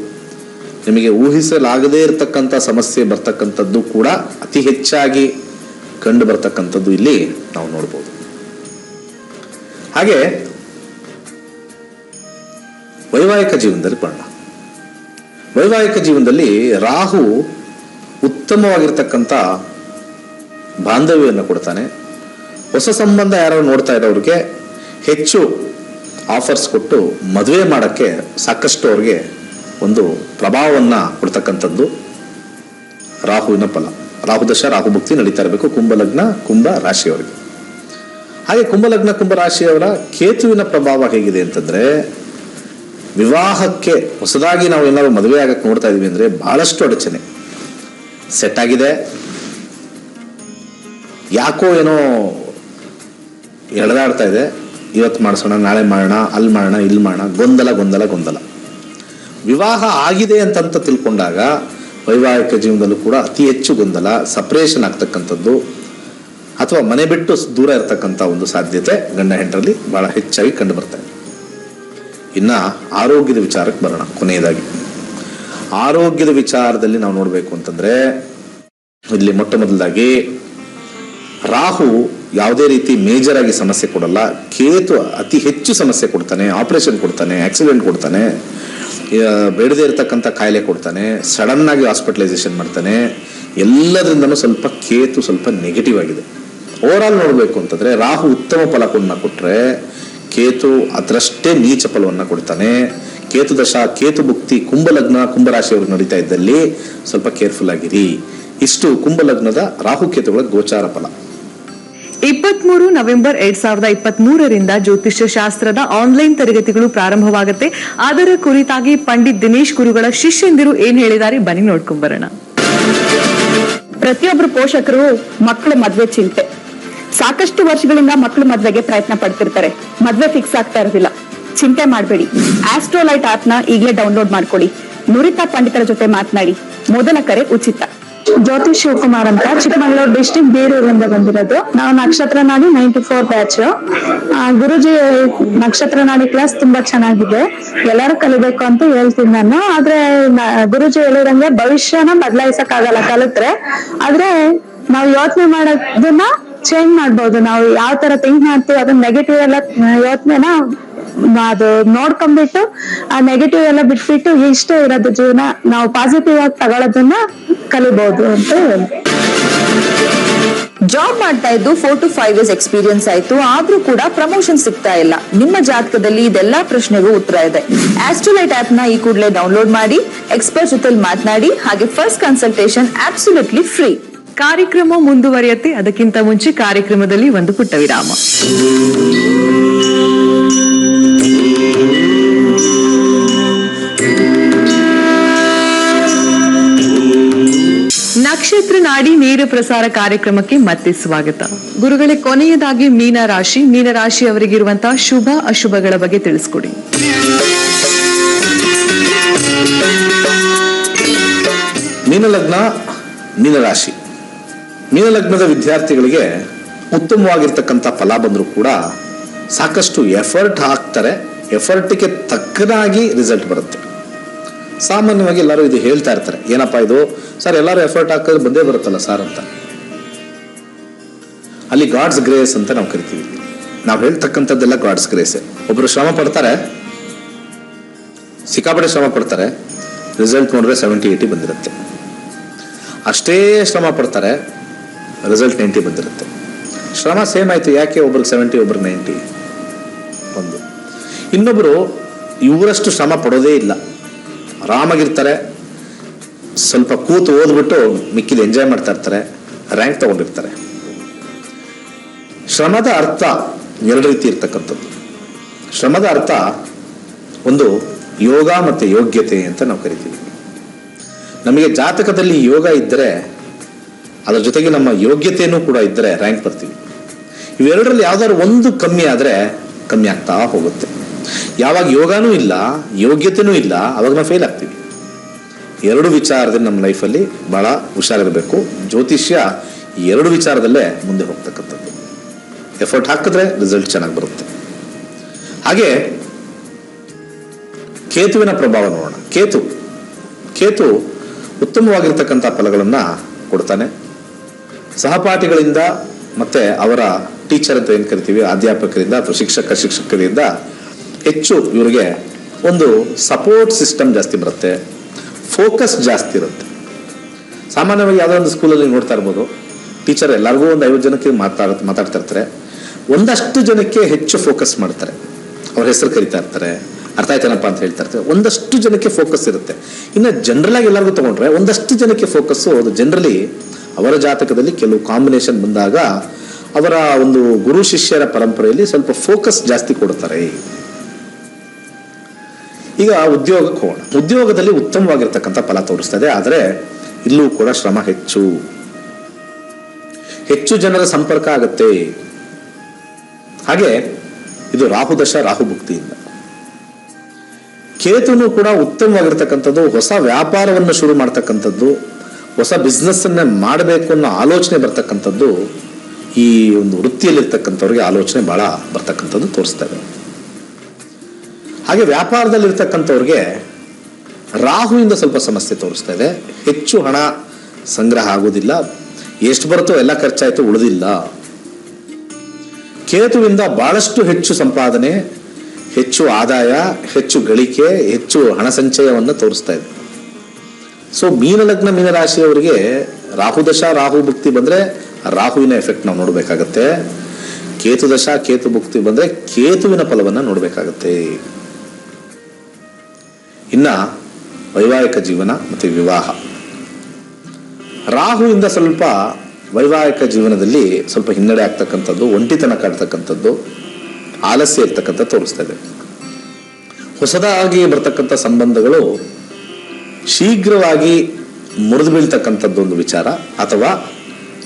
ನಿಮಗೆ ಊಹಿಸಲಾಗದೇ ಇರತಕ್ಕಂಥ ಸಮಸ್ಯೆ ಬರ್ತಕ್ಕಂಥದ್ದು ಕೂಡ ಅತಿ ಹೆಚ್ಚಾಗಿ ಕಂಡು ಬರ್ತಕ್ಕಂಥದ್ದು ಇಲ್ಲಿ ನಾವು ನೋಡ್ಬೋದು. ಹಾಗೆ ವೈವಾಹಿಕ ಜೀವನದಲ್ಲಿ ಬರೋಣ. ವೈವಾಹಿಕ ಜೀವನದಲ್ಲಿ ರಾಹು ಉತ್ತಮವಾಗಿರ್ತಕ್ಕಂಥ ಬಾಂಧವ್ಯವನ್ನು ಕೊಡ್ತಾನೆ. ಹೊಸ ಸಂಬಂಧ ಯಾರು ನೋಡ್ತಾ ಇರೋರಿಗೆ ಹೆಚ್ಚು ಆಫರ್ಸ್ ಕೊಟ್ಟು ಮದುವೆ ಮಾಡೋಕ್ಕೆ ಸಾಕಷ್ಟು ಅವ್ರಿಗೆ ಒಂದು ಪ್ರಭಾವವನ್ನು ಕೊಡ್ತಕ್ಕಂಥದ್ದು ರಾಹುವಿನ ಫಲ. ರಾಹು ದಶ ರಾಹು ಭುಕ್ತಿ ನಡೀತಾ ಇರಬೇಕು ಕುಂಭಲಗ್ನ ಕುಂಭ ರಾಶಿಯವರಿಗೆ. ಹಾಗೆ ಕುಂಭಲಗ್ನ ಕುಂಭ ರಾಶಿಯವರ ಕೇತುವಿನ ಪ್ರಭಾವ ಹೇಗಿದೆ ಅಂತಂದ್ರೆ, ವಿವಾಹಕ್ಕೆ ಹೊಸದಾಗಿ ನಾವು ಏನಾದ್ರು ಮದುವೆ ಆಗಕ್ಕೆ ನೋಡ್ತಾ ಇದೀವಿ ಅಂದ್ರೆ ಬಹಳಷ್ಟು ಅಡಚಣೆ. ಸೆಟ್ ಆಗಿದೆ, ಯಾಕೋ ಏನೋ ಎಳೆದಾಡ್ತಾ ಇದೆ, ಇವತ್ತು ಮಾಡಿಸೋಣ, ನಾಳೆ ಮಾಡೋಣ, ಅಲ್ಲಿ ಮಾಡೋಣ, ಇಲ್ಲಿ ಮಾಡೋಣ, ಗೊಂದಲ ಗೊಂದಲ ಗೊಂದಲ. ವಿವಾಹ ಆಗಿದೆ ಅಂತ ತಿಳ್ಕೊಂಡಾಗ ವೈವಾಹಿಕ ಜೀವನದಲ್ಲೂ ಕೂಡ ಅತಿ ಹೆಚ್ಚು ಗೊಂದಲ, ಸಪರೇಷನ್ ಆಗ್ತಕ್ಕಂಥದ್ದು ಅಥವಾ ಮನೆ ಬಿಟ್ಟು ದೂರ ಇರತಕ್ಕಂಥ ಒಂದು ಸಾಧ್ಯತೆ ಗಂಡ ಹೆಂಡರಲ್ಲಿ ಬಹಳ ಹೆಚ್ಚಾಗಿ ಕಂಡು ಬರ್ತಾರೆ. ಇನ್ನ ಆರೋಗ್ಯದ ವಿಚಾರಕ್ಕೆ ಬರೋಣ. ಕೊನೆಯದಾಗಿ ಆರೋಗ್ಯದ ವಿಚಾರದಲ್ಲಿ ನಾವು ನೋಡಬೇಕು ಅಂತಂದ್ರೆ, ಇಲ್ಲಿ ಮೊಟ್ಟ ಮೊದಲಾಗಿ ರಾಹು ಯಾವುದೇ ರೀತಿ ಮೇಜರ್ ಆಗಿ ಸಮಸ್ಯೆ ಕೊಡಲ್ಲ. ಕೇತು ಅತಿ ಹೆಚ್ಚು ಸಮಸ್ಯೆ ಕೊಡ್ತಾನೆ, ಆಪರೇಷನ್ ಕೊಡ್ತಾನೆ, ಆಕ್ಸಿಡೆಂಟ್ ಕೊಡ್ತಾನೆ, ಬೇಡದೇ ಇರತಕ್ಕಂಥ ಕಾಯಿಲೆ ಕೊಡ್ತಾನೆ, ಸಡನ್ ಆಗಿ ಹಾಸ್ಪಿಟಲೈಸೇಷನ್ ಮಾಡ್ತಾನೆ. ಎಲ್ಲದರಿಂದನೂ ಸ್ವಲ್ಪ ಕೇತು ಸ್ವಲ್ಪ ನೆಗೆಟಿವ್ ಆಗಿದೆ. ಓವರ್ ಆಲ್ ನೋಡಬೇಕು ಅಂತಂದ್ರೆ ರಾಹು ಉತ್ತಮ ಫಲವನ್ನು ಕೊಟ್ರೆ ಕೇತು ಅದರಷ್ಟೇ ನೀಚ ಫಲವನ್ನು ಕೊಡ್ತಾನೆ. ಕೇತು ದಶ ಕೇತು ಭುಕ್ತಿ ಕುಂಭಲಗ್ನ ಕುಂಭರಾಶಿಯವರು ನಡೀತಾ ಇದ್ದಲ್ಲಿ ಸ್ವಲ್ಪ ಕೇರ್ಫುಲ್ ಆಗಿರಿ. ಇಷ್ಟು ಕುಂಭಲಗ್ನದ ರಾಹು ಕೇತುಗಳ ಗೋಚಾರ ಫಲ. 23 ನವೆಂಬರ್ 2023ರಿಂದ ಜ್ಯೋತಿಷ್ಯ ಶಾಸ್ತ್ರದ ಆನ್ಲೈನ್ ತರಗತಿಗಳು ಪ್ರಾರಂಭವಾಗುತ್ತೆ. ಅದರ ಕುರಿತಾಗಿ ಪಂಡಿತ್ ದಿನೇಶ್ ಗುರುಗಳ ಶಿಷ್ಯಂದಿರು ಏನ್ ಹೇಳಿದ್ದಾರೆ ಬನ್ನಿ ನೋಡ್ಕೊಂಡ್ಬರೋಣ. ಪ್ರತಿಯೊಬ್ರು ಪೋಷಕರು ಮಕ್ಕಳ ಮದ್ವೆ ಚಿಂತೆ. ಸಾಕಷ್ಟು ವರ್ಷಗಳಿಂದ ಮಕ್ಕಳು ಮದ್ವೆಗೆ ಪ್ರಯತ್ನ ಪಡ್ತಿರ್ತಾರೆ, ಮದ್ವೆ ಫಿಕ್ಸ್ ಆಗ್ತಾ ಇರೋದಿಲ್ಲ. ಚಿಂತೆ ಮಾಡಬೇಡಿ, ಆಸ್ಟ್ರೋಲೈಟ್ ಆಪ್ ನ ಈಗಲೇ ಡೌನ್ಲೋಡ್ ಮಾಡ್ಕೊಳ್ಳಿ. ನುರಿತ ಪಂಡಿತರ ಜೊತೆ ಮಾತನಾಡಿ. ಮೊದಲ ಕರೆ ಉಚಿತ. ಜ್ಯೋತಿ ಶಿವಕುಮಾರ್ ಅಂತ, ಚಿಕ್ಕಮಗಳೂರು ಡಿಸ್ಟ್ರಿಕ್ಟ್ ಬೇರೂರಿಂದ ಬಂದಿರೋದು. ನಾವು ನಕ್ಷತ್ರ ನಾಡಿ 94 ಬ್ಯಾಚ್. ಗುರುಜಿ ನಕ್ಷತ್ರ ನಾಡಿ ಕ್ಲಾಸ್ ತುಂಬಾ ಚೆನ್ನಾಗಿದೆ, ಎಲ್ಲರೂ ಕಲಿಬೇಕು ಅಂತ ಹೇಳ್ತೀನಿ ನಾನು. ಆದ್ರೆ ಗುರುಜಿ ಹೇಳಿದಂಗೆ ಭವಿಷ್ಯನ ಬದಲಾಯಿಸಕ್ ಆಗಲ್ಲ ಕಲಿತ್ರೆ. ಆದ್ರೆ ನಾವು ಯೋಚನೆ ಮಾಡೋದನ್ನ ಚೇಂಜ್ ಮಾಡ್ಬೋದು. ನಾವು ಯಾವ ತರ ಥಿಂಕ್ ಮಾಡ್ತೀವಿ ಅದನ್ನ ನೆಗೆಟಿವ್ ಎಲ್ಲ ಯೋಚನೆನ ಅದು ನೋಡ್ಕೊಂಡ್ಬಿಟ್ಟು ಆ ನೆಗೆಟಿವ್ ಎಲ್ಲ ಬಿಟ್ಬಿಟ್ಟು ಇಷ್ಟೇ ಇರೋದು ಜೀವನ, ನಾವು ಪಾಸಿಟಿವ್ ಆಗಿ ತಗೊಳ್ಳೋದನ್ನ ಕಲಿಬಹುದು ಅಂತ ಹೇಳಿ. ಜಾಬ್ ಮಾಡ್ತಾ ಇದ್ದು 4 to 5 years ಎಕ್ಸ್ಪೀರಿಯನ್ಸ್ ಆಯ್ತು, ಆದ್ರೂ ಕೂಡ ಪ್ರಮೋಷನ್ ಸಿಗ್ತಾ ಇಲ್ಲ. ನಿಮ್ಮ ಜಾತಕದಲ್ಲಿ ಇದೆಲ್ಲಾ ಪ್ರಶ್ನೆಗೂ ಉತ್ತರ ಇದೆ. ಆಸ್ಟ್ರೋಲೈಟ್ ಆಪ್ ನ ಈ ಕೂಡಲೇ ಡೌನ್ಲೋಡ್ ಮಾಡಿ, ಎಕ್ಸ್ಪರ್ಟ್ ಜೊತೆ ಮಾತನಾಡಿ. ಹಾಗೆ ಫಸ್ಟ್ ಕನ್ಸಲ್ಟೇಷನ್ ಅಬ್ಸಲ್ಯೂಟ್ಲಿ ಫ್ರೀ. ಕಾರ್ಯಕ್ರಮ ಮುಂದುವರಿಯುತ್ತೆ. ಅದಕ್ಕಿಂತ ಮುಂಚೆ ಕಾರ್ಯಕ್ರಮದಲ್ಲಿ ಒಂದು ಪುಟ್ಟ ವಿರಾಮ. ನಕ್ಷತ್ರ ನಾಡಿ ನೇರ ಪ್ರಸಾರ ಕಾರ್ಯಕ್ರಮಕ್ಕೆ ಮತ್ತೆ ಸ್ವಾಗತ. ಗುರುಗಳೇ, ಕೊನೆಯದಾಗಿ ಮೀನರಾಶಿ ಅವರಿಗಿರುವಂತಹ ಶುಭ ಅಶುಭಗಳ ಬಗ್ಗೆ ತಿಳಿಸ್ಕೊಡಿ. ಮೀನಲಗ್ನ ಮೀನರಾಶಿ, ಮೀನಲಗ್ನದ ವಿದ್ಯಾರ್ಥಿಗಳಿಗೆ ಉತ್ತಮವಾಗಿರ್ತಕ್ಕಂಥ ಫಲ ಬಂದರೂ ಕೂಡ ಸಾಕಷ್ಟು ಎಫರ್ಟ್ ಹಾಕ್ತಾರೆ. ಎಫರ್ಟ್ಗೆ ತಕ್ಕನಾಗಿ ರಿಸಲ್ಟ್ ಬರುತ್ತೆ. ಸಾಮಾನ್ಯವಾಗಿ ಎಲ್ಲರೂ ಇದು ಹೇಳ್ತಾ ಇರ್ತಾರೆ, ಏನಪ್ಪಾ ಇದು ಸರ್, ಎಲ್ಲರೂ ಎಫರ್ಟ್ ಹಾಕಿದ್ರೆ ಬಂದೇ ಬರುತ್ತಲ್ಲ ಸರ್ ಅಂತ. ಅಲ್ಲಿ ಗಾಡ್ಸ್ ಗ್ರೇಸ್ ಅಂತ ನಾವು ಕರಿತೀವಿ. ನಾವು ಹೇಳ್ತಕ್ಕಂಥದ್ದೆಲ್ಲ ಗಾಡ್ಸ್ ಗ್ರೇಸೆ. ಒಬ್ರು ಶ್ರಮ ಪಡ್ತಾರೆ, ಸಿಕ್ಕಾಪಟ್ಟೆ ಶ್ರಮ ಪಡ್ತಾರೆ, ರಿಸಲ್ಟ್ ನೋಡಿದ್ರೆ 70-80 ಬಂದಿರುತ್ತೆ. ಅಷ್ಟೇ ಶ್ರಮ ಪಡ್ತಾರೆ, ರಿಸಲ್ಟ್ 90 ಬಂದಿರುತ್ತೆ. ಶ್ರಮ ಸೇಮ್ ಆಯ್ತು, ಯಾಕೆ ಒಬ್ರಿಗೆ 70 ಒಬ್ರಿಗೆ 90? ಒಂದು. ಇನ್ನೊಬ್ರು ಇವರಷ್ಟು ಶ್ರಮ ಪಡೋದೇ ಇಲ್ಲ, ಆರಾಮಾಗಿರ್ತಾರೆ, ಸ್ವಲ್ಪ ಕೂತು ಓದ್ಬಿಟ್ಟು ಮಿಕ್ಕಿದ ಎಂಜಾಯ್ ಮಾಡ್ತಾ ಇರ್ತಾರೆ, ರ್ಯಾಂಕ್ ತಗೊಂಡಿರ್ತಾರೆ. ಶ್ರಮದ ಅರ್ಥ ಎರಡು ರೀತಿ ಇರ್ತಕ್ಕಂಥದ್ದು. ಶ್ರಮದ ಅರ್ಥ ಒಂದು ಯೋಗ ಮತ್ತು ಯೋಗ್ಯತೆ ಅಂತ ನಾವು ಕರಿತೀವಿ. ನಮಗೆ ಜಾತಕದಲ್ಲಿ ಯೋಗ ಇದ್ದರೆ ಅದರ ಜೊತೆಗೆ ನಮ್ಮ ಯೋಗ್ಯತೆಯೂ ಕೂಡ ಇದ್ದರೆ ರ್ಯಾಂಕ್ ಬರ್ತೀವಿ. ಇವೆರಡರಲ್ಲಿ ಯಾವ್ದಾದ್ರು ಒಂದು ಕಮ್ಮಿ ಆದರೆ ಕಮ್ಮಿ ಆಗ್ತಾ ಹೋಗುತ್ತೆ. ಯಾವಾಗ ಯೋಗನೂ ಇಲ್ಲ, ಯೋಗ್ಯತೆನೂ ಇಲ್ಲ, ಅವಾಗ ನಾವು ಫೇಲ್ ಆಗ್ತೀವಿ. ಎರಡು ವಿಚಾರದಲ್ಲಿ ನಮ್ಮ ಲೈಫಲ್ಲಿ ಬಹಳ ಹುಷಾರಿರಬೇಕು. ಜ್ಯೋತಿಷ್ಯ ಈ ಎರಡು ವಿಚಾರದಲ್ಲೇ ಮುಂದೆ ಹೋಗ್ತಕ್ಕಂಥದ್ದು. ಎಫರ್ಟ್ ಹಾಕಿದ್ರೆ ರಿಸಲ್ಟ್ ಚೆನ್ನಾಗಿ ಬರುತ್ತೆ. ಹಾಗೆ ಕೇತುವಿನ ಪ್ರಭಾವ ನೋಡೋಣ. ಕೇತು ಉತ್ತಮವಾಗಿರ್ತಕ್ಕಂಥ ಫಲಗಳನ್ನ ಕೊಡ್ತಾನೆ. ಸಹಪಾಠಿಗಳಿಂದ ಮತ್ತೆ ಅವರ ಟೀಚರ್ ಅಂತ ಏನು ಕರಿತೀವಿ, ಅಧ್ಯಾಪಕರಿಂದ ಅಥವಾ ಶಿಕ್ಷಕರಿಂದ ಹೆಚ್ಚು ಇವರಿಗೆ ಒಂದು ಸಪೋರ್ಟ್ ಸಿಸ್ಟಮ್ ಜಾಸ್ತಿ ಬರುತ್ತೆ, ಫೋಕಸ್ ಜಾಸ್ತಿ ಇರುತ್ತೆ. ಸಾಮಾನ್ಯವಾಗಿ ಯಾವುದೋ ಒಂದು ಸ್ಕೂಲಲ್ಲಿ ನೋಡ್ತಾ ಇರ್ಬೋದು, ಟೀಚರ್ ಎಲ್ಲರಿಗೂ ಒಂದು 50 ಜನಕ್ಕೆ ಮಾತಾಡ್ತಾ ಇರ್ತಾರೆ, ಒಂದಷ್ಟು ಜನಕ್ಕೆ ಹೆಚ್ಚು ಫೋಕಸ್ ಮಾಡ್ತಾರೆ, ಅವ್ರ ಹೆಸರು ಕರಿತಾ ಇರ್ತಾರೆ, ಅರ್ಥ ಆಯ್ತೇನಪ್ಪ ಅಂತ ಹೇಳ್ತಾ ಇರ್ತಾರೆ. ಒಂದಷ್ಟು ಜನಕ್ಕೆ ಫೋಕಸ್ ಇರುತ್ತೆ. ಇನ್ನು ಜನರಲ್ ಆಗಿ ಎಲ್ಲರಿಗೂ ತಗೊಂಡ್ರೆ ಒಂದಷ್ಟು ಜನಕ್ಕೆ ಫೋಕಸ್ಸು. ಅದು ಜನರಲಿ ಅವರ ಜಾತಕದಲ್ಲಿ ಕೆಲವು ಕಾಂಬಿನೇಷನ್ ಬಂದಾಗ ಅವರ ಒಂದು ಗುರು ಶಿಷ್ಯರ ಪರಂಪರೆಯಲ್ಲಿ ಸ್ವಲ್ಪ ಫೋಕಸ್ ಜಾಸ್ತಿ ಕೊಡ್ತಾರೆ. ಈಗ ಉದ್ಯೋಗಕ್ಕೆ ಹೋಗೋಣ. ಉದ್ಯೋಗದಲ್ಲಿ ಉತ್ತಮವಾಗಿರ್ತಕ್ಕಂಥ ಫಲ ತೋರಿಸ್ತದೆ, ಆದರೆ ಇಲ್ಲೂ ಕೂಡ ಶ್ರಮ ಹೆಚ್ಚು ಜನರ ಸಂಪರ್ಕ ಆಗುತ್ತೆ. ಹಾಗೆ ಇದು ರಾಹುದಶ ರಾಹುಭುಕ್ತಿಯಿಂದ. ಕೇತುನು ಕೂಡ ಉತ್ತಮವಾಗಿರ್ತಕ್ಕಂಥದ್ದು, ಹೊಸ ವ್ಯಾಪಾರವನ್ನು ಶುರು ಮಾಡ್ತಕ್ಕಂಥದ್ದು, ಹೊಸ ಬಿಸ್ನೆಸ್ ಅನ್ನ ಮಾಡಬೇಕು ಅನ್ನೋ ಆಲೋಚನೆ ಬರ್ತಕ್ಕಂಥದ್ದು ಈ ಒಂದು ವೃತ್ತಿಯಲ್ಲಿರ್ತಕ್ಕಂಥವ್ರಿಗೆ ಆಲೋಚನೆ ಬಹಳ ಬರ್ತಕ್ಕಂಥದ್ದು ತೋರಿಸ್ತದೆ. ಹಾಗೆ ವ್ಯಾಪಾರದಲ್ಲಿರ್ತಕ್ಕಂಥವ್ರಿಗೆ ರಾಹುವಿಂದ ಸ್ವಲ್ಪ ಸಮಸ್ಯೆ ತೋರಿಸ್ತಾ ಇದೆ. ಹೆಚ್ಚು ಹಣ ಸಂಗ್ರಹ ಆಗೋದಿಲ್ಲ, ಎಷ್ಟು ಬರುತ್ತೋ ಎಲ್ಲ ಖರ್ಚಾಯ್ತು, ಉಳಿದಿಲ್ಲ. ಕೇತುವಿಂದ ಬಹಳಷ್ಟು ಹೆಚ್ಚು ಸಂಪಾದನೆ, ಹೆಚ್ಚು ಆದಾಯ, ಹೆಚ್ಚು ಗಳಿಕೆ, ಹೆಚ್ಚು ಹಣ ಸಂಚಯವನ್ನು ತೋರಿಸ್ತಾ ಇದೆ. ಸೊ ಮೀನಲಗ್ನ ಮೀನರಾಶಿಯವರಿಗೆ ರಾಹುದಶ ರಾಹು ಭುಕ್ತಿ ಬಂದ್ರೆ ರಾಹುವಿನ ಎಫೆಕ್ಟ್ ನಾವು ನೋಡ್ಬೇಕಾಗತ್ತೆ. ಕೇತು ದಶ ಕೇತು ಭುಕ್ತಿ ಬಂದ್ರೆ ಕೇತುವಿನ ಫಲವನ್ನ ನೋಡ್ಬೇಕಾಗತ್ತೆ. ಇನ್ನ ವೈವಾಹಿಕ ಜೀವನ ಮತ್ತೆ ವಿವಾಹ. ರಾಹುವಿಂದ ಸ್ವಲ್ಪ ವೈವಾಹಿಕ ಜೀವನದಲ್ಲಿ ಸ್ವಲ್ಪ ಹಿನ್ನಡೆ ಆಗ್ತಕ್ಕಂಥದ್ದು, ಒಂಟಿತನ ಕಾಡ್ತಕ್ಕಂಥದ್ದು, ಆಲಸ್ಯ ಇರ್ತಕ್ಕಂಥ ತೋರಿಸ್ತಾ ಇದೆ. ಹೊಸದಾಗಿ ಬರ್ತಕ್ಕಂಥ ಸಂಬಂಧಗಳು ಶೀಘ್ರವಾಗಿ ಮುರಿದು ಬೀಳ್ತಕ್ಕಂಥದ್ದು ಒಂದು ವಿಚಾರ, ಅಥವಾ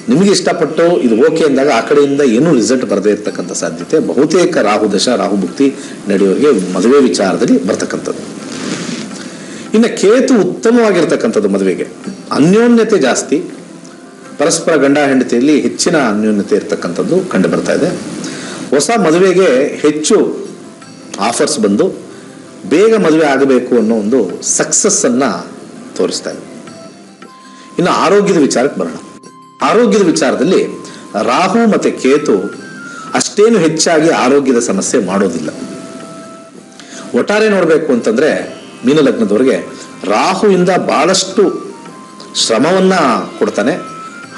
ನಿಮಗೆ ಇಷ್ಟಪಟ್ಟು ಇದು ಓಕೆ ಅಂದಾಗ ಆ ಕಡೆಯಿಂದ ಏನೂ ರಿಸಲ್ಟ್ ಬರದೇ ಇರ್ತಕ್ಕಂಥ ಸಾಧ್ಯತೆ ಬಹುತೇಕ ರಾಹುದಶ ರಾಹುಭುಕ್ತಿ ನಡೆಯೋರಿಗೆ ಮದುವೆ ವಿಚಾರದಲ್ಲಿ ಬರ್ತಕ್ಕಂಥದ್ದು. ಇನ್ನು ಕೇತು ಉತ್ತಮವಾಗಿರ್ತಕ್ಕಂಥದ್ದು ಮದುವೆಗೆ ಅನ್ಯೋನ್ಯತೆ ಜಾಸ್ತಿ, ಪರಸ್ಪರ ಗಂಡ ಹೆಂಡತಿಯಲ್ಲಿ ಹೆಚ್ಚಿನ ಅನ್ಯೋನ್ಯತೆ ಇರ್ತಕ್ಕಂಥದ್ದು ಕಂಡು ಬರ್ತಾ ಇದೆ. ಹೊಸ ಮದುವೆಗೆ ಹೆಚ್ಚು ಆಫರ್ಸ್ ಬಂದು ಬೇಗ ಮದುವೆ ಆಗಬೇಕು ಅನ್ನೋ ಒಂದು ಸಕ್ಸಸ್ ಅನ್ನ ತೋರಿಸ್ತಾ ಇದೆ. ಇನ್ನು ಆರೋಗ್ಯದ ವಿಚಾರಕ್ಕೆ ಬರೋಣ. ಆರೋಗ್ಯದ ವಿಚಾರದಲ್ಲಿ ರಾಹು ಮತ್ತೆ ಕೇತು ಅಷ್ಟೇನು ಹೆಚ್ಚಾಗಿ ಆರೋಗ್ಯದ ಸಮಸ್ಯೆ ಮಾಡೋದಿಲ್ಲ. ಒಟ್ಟಾರೆ ನೋಡಬೇಕು ಅಂತಂದ್ರೆ ಮೀನಲಗ್ನದವರಿಗೆ ರಾಹುವಿಂದ ಬಹಳಷ್ಟು ಶ್ರಮವನ್ನ ಕೊಡ್ತಾನೆ,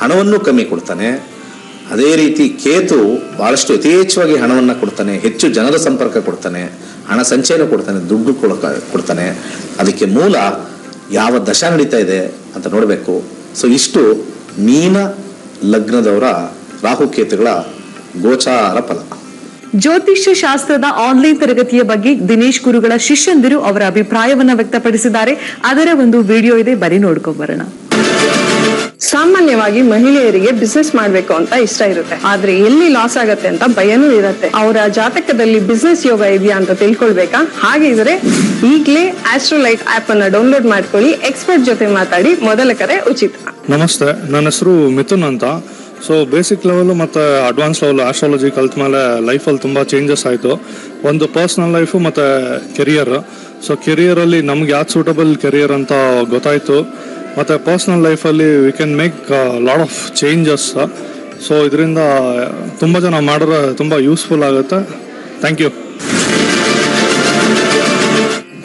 ಹಣವನ್ನು ಕಮ್ಮಿ ಕೊಡ್ತಾನೆ. ಅದೇ ರೀತಿ ಕೇತು ಬಹಳಷ್ಟು ಯಥೇಚ್ಛವಾಗಿ ಹಣವನ್ನು ಕೊಡ್ತಾನೆ, ಹೆಚ್ಚು ಜನರ ಸಂಪರ್ಕ ಕೊಡ್ತಾನೆ, ಹಣ ಸಂಚಯನ ಕೊಡ್ತಾನೆ, ದುಡ್ಡು ಕೊಡ್ತಾನೆ. ಅದಕ್ಕೆ ಮೂಲ ಯಾವ ದಶ ನಡೀತಾ ಇದೆ ಅಂತ ನೋಡಬೇಕು. ಸೊ ಇಷ್ಟು ಮೀನ ಲಗ್ನದವರ ರಾಹುಕೇತುಗಳ ಗೋಚಾರ ಫಲ. ಜ್ಯೋತಿಷ್ಯ ಶಾಸ್ತ್ರದ ಆನ್ಲೈನ್ ತರಗತಿಯ ಬಗ್ಗೆ ದಿನೇಶ್ ಗುರುಗಳ ಶಿಷ್ಯಂದಿರು ಅವರ ಅಭಿಪ್ರಾಯವನ್ನ ವ್ಯಕ್ತಪಡಿಸಿದ್ದಾರೆ. ಅದರ ಒಂದು ವಿಡಿಯೋ ಇದೆ, ಬರೀ ನೋಡ್ಕೊಂಡ್ ಬರೋಣ. ಸಾಮಾನ್ಯವಾಗಿ ಮಹಿಳೆಯರಿಗೆ ಬಿಸ್ನೆಸ್ ಮಾಡ್ಬೇಕು ಅಂತ ಇಷ್ಟ ಇರುತ್ತೆ, ಆದ್ರೆ ಎಲ್ಲಿ ಲಾಸ್ ಆಗತ್ತೆ ಅಂತ ಭಯನೂ ಇರುತ್ತೆ. ಅವರ ಜಾತಕದಲ್ಲಿ ಬಿಸ್ನೆಸ್ ಯೋಗ ಇದೆಯಾ ಅಂತ ತಿಳ್ಕೊಳ್ಬೇಕಾ? ಹಾಗಿದ್ರೆ ಈಗಲೇ ಆಸ್ಟ್ರೋಲೈಟ್ ಆಪ್ ಅನ್ನ ಡೌನ್ಲೋಡ್ ಮಾಡ್ಕೊಳ್ಳಿ. ಎಕ್ಸ್ಪರ್ಟ್ ಜೊತೆ ಮಾತಾಡಿ. ಮೊದಲ ಕರೆ ಉಚಿತ. ನಮಸ್ತೆ, ನನ್ನ ಹೆಸರು ಮಿಥುನ್ ಅಂತ. ಸೊ ಬೇಸಿಕ್ ಲೆವೆಲ್ ಮತ್ತು ಅಡ್ವಾನ್ಸ್ ಲೆವೆಲ್ ಆಸ್ಟ್ರಾಲಜಿ ಕಲ್ತ ಮೇಲೆ ಲೈಫಲ್ಲಿ ತುಂಬ ಚೇಂಜಸ್ ಆಯಿತು. ಒಂದು ಪರ್ಸ್ನಲ್ ಲೈಫು ಮತ್ತು ಕೆರಿಯರ್. ಸೊ ಕೆರಿಯರಲ್ಲಿ ನಮ್ಗೆ ಯಾವ್ದು ಸೂಟಬಲ್ ಕೆರಿಯರ್ ಅಂತ ಗೊತ್ತಾಯಿತು. ಮತ್ತು ಪರ್ಸ್ನಲ್ ಲೈಫಲ್ಲಿ we can make lot of changes. So ಇದರಿಂದ ತುಂಬ ಜನ ಮಾಡಿದ್ರೆ ತುಂಬ ಯೂಸ್ಫುಲ್ ಆಗುತ್ತೆ. Thank you.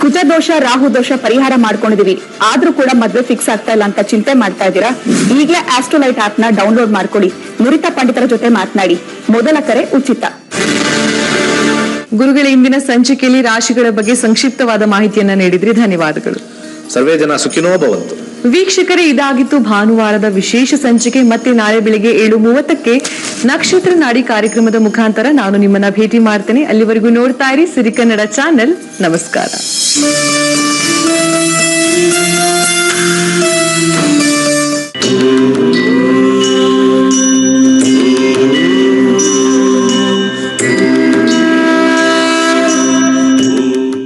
ಕುಜ ದೋಷ ರಾಹು ದೋಷ ಪರಿಹಾರ ಮಾಡ್ಕೊಂಡಿದೀವಿ, ಆದ್ರೂ ಕೂಡ ಮದ್ವೆ ಫಿಕ್ಸ್ ಆಗ್ತಾ ಇಲ್ಲ ಅಂತ ಚಿಂತೆ ಮಾಡ್ತಾ ಇದ್ದೀರಾ? ಈಗಲೇ ಆಸ್ಟ್ರೋಲೈಟ್ ಆಪ್ ನ ಡೌನ್ಲೋಡ್ ಮಾಡ್ಕೊಳ್ಳಿ. ನುರಿತ ಪಂಡಿತರ ಜೊತೆ ಮಾತನಾಡಿ. ಮೊದಲ ಕರೆ ಉಚಿತ. ಗುರುಗಳ ಇಂದಿನ ಸಂಚಿಕೆಯಲ್ಲಿ ರಾಶಿಗಳ ಬಗ್ಗೆ ಸಂಕ್ಷಿಪ್ತವಾದ ಮಾಹಿತಿಯನ್ನ ನೀಡಿದ್ರಿ, ಧನ್ಯವಾದಗಳು. ಸರ್ವೇ ಜನ ಸುಖಿನೋ ಭವಂತು. ವೀಕ್ಷಕರೇ, ಇದಾಗಿತ್ತು ಭಾನುವಾರದ ವಿಶೇಷ ಸಂಚಿಕೆ. ಮತ್ತೆ ನಾಳೆ ಬೆಳಿಗ್ಗೆ 7:30ಕ್ಕೆ ನಕ್ಷತ್ರ ನಾಡಿ ಕಾರ್ಯಕ್ರಮದ ಮುಖಾಂತರ ನಾನು ನಿಮ್ಮನ್ನ ಭೇಟಿ ಮಾಡ್ತೇನೆ. ಅಲ್ಲಿವರೆಗೂ ನೋಡ್ತಾ ಇರಿ ಸಿರಿ ಕನ್ನಡ ಚಾನೆಲ್. ನಮಸ್ಕಾರ.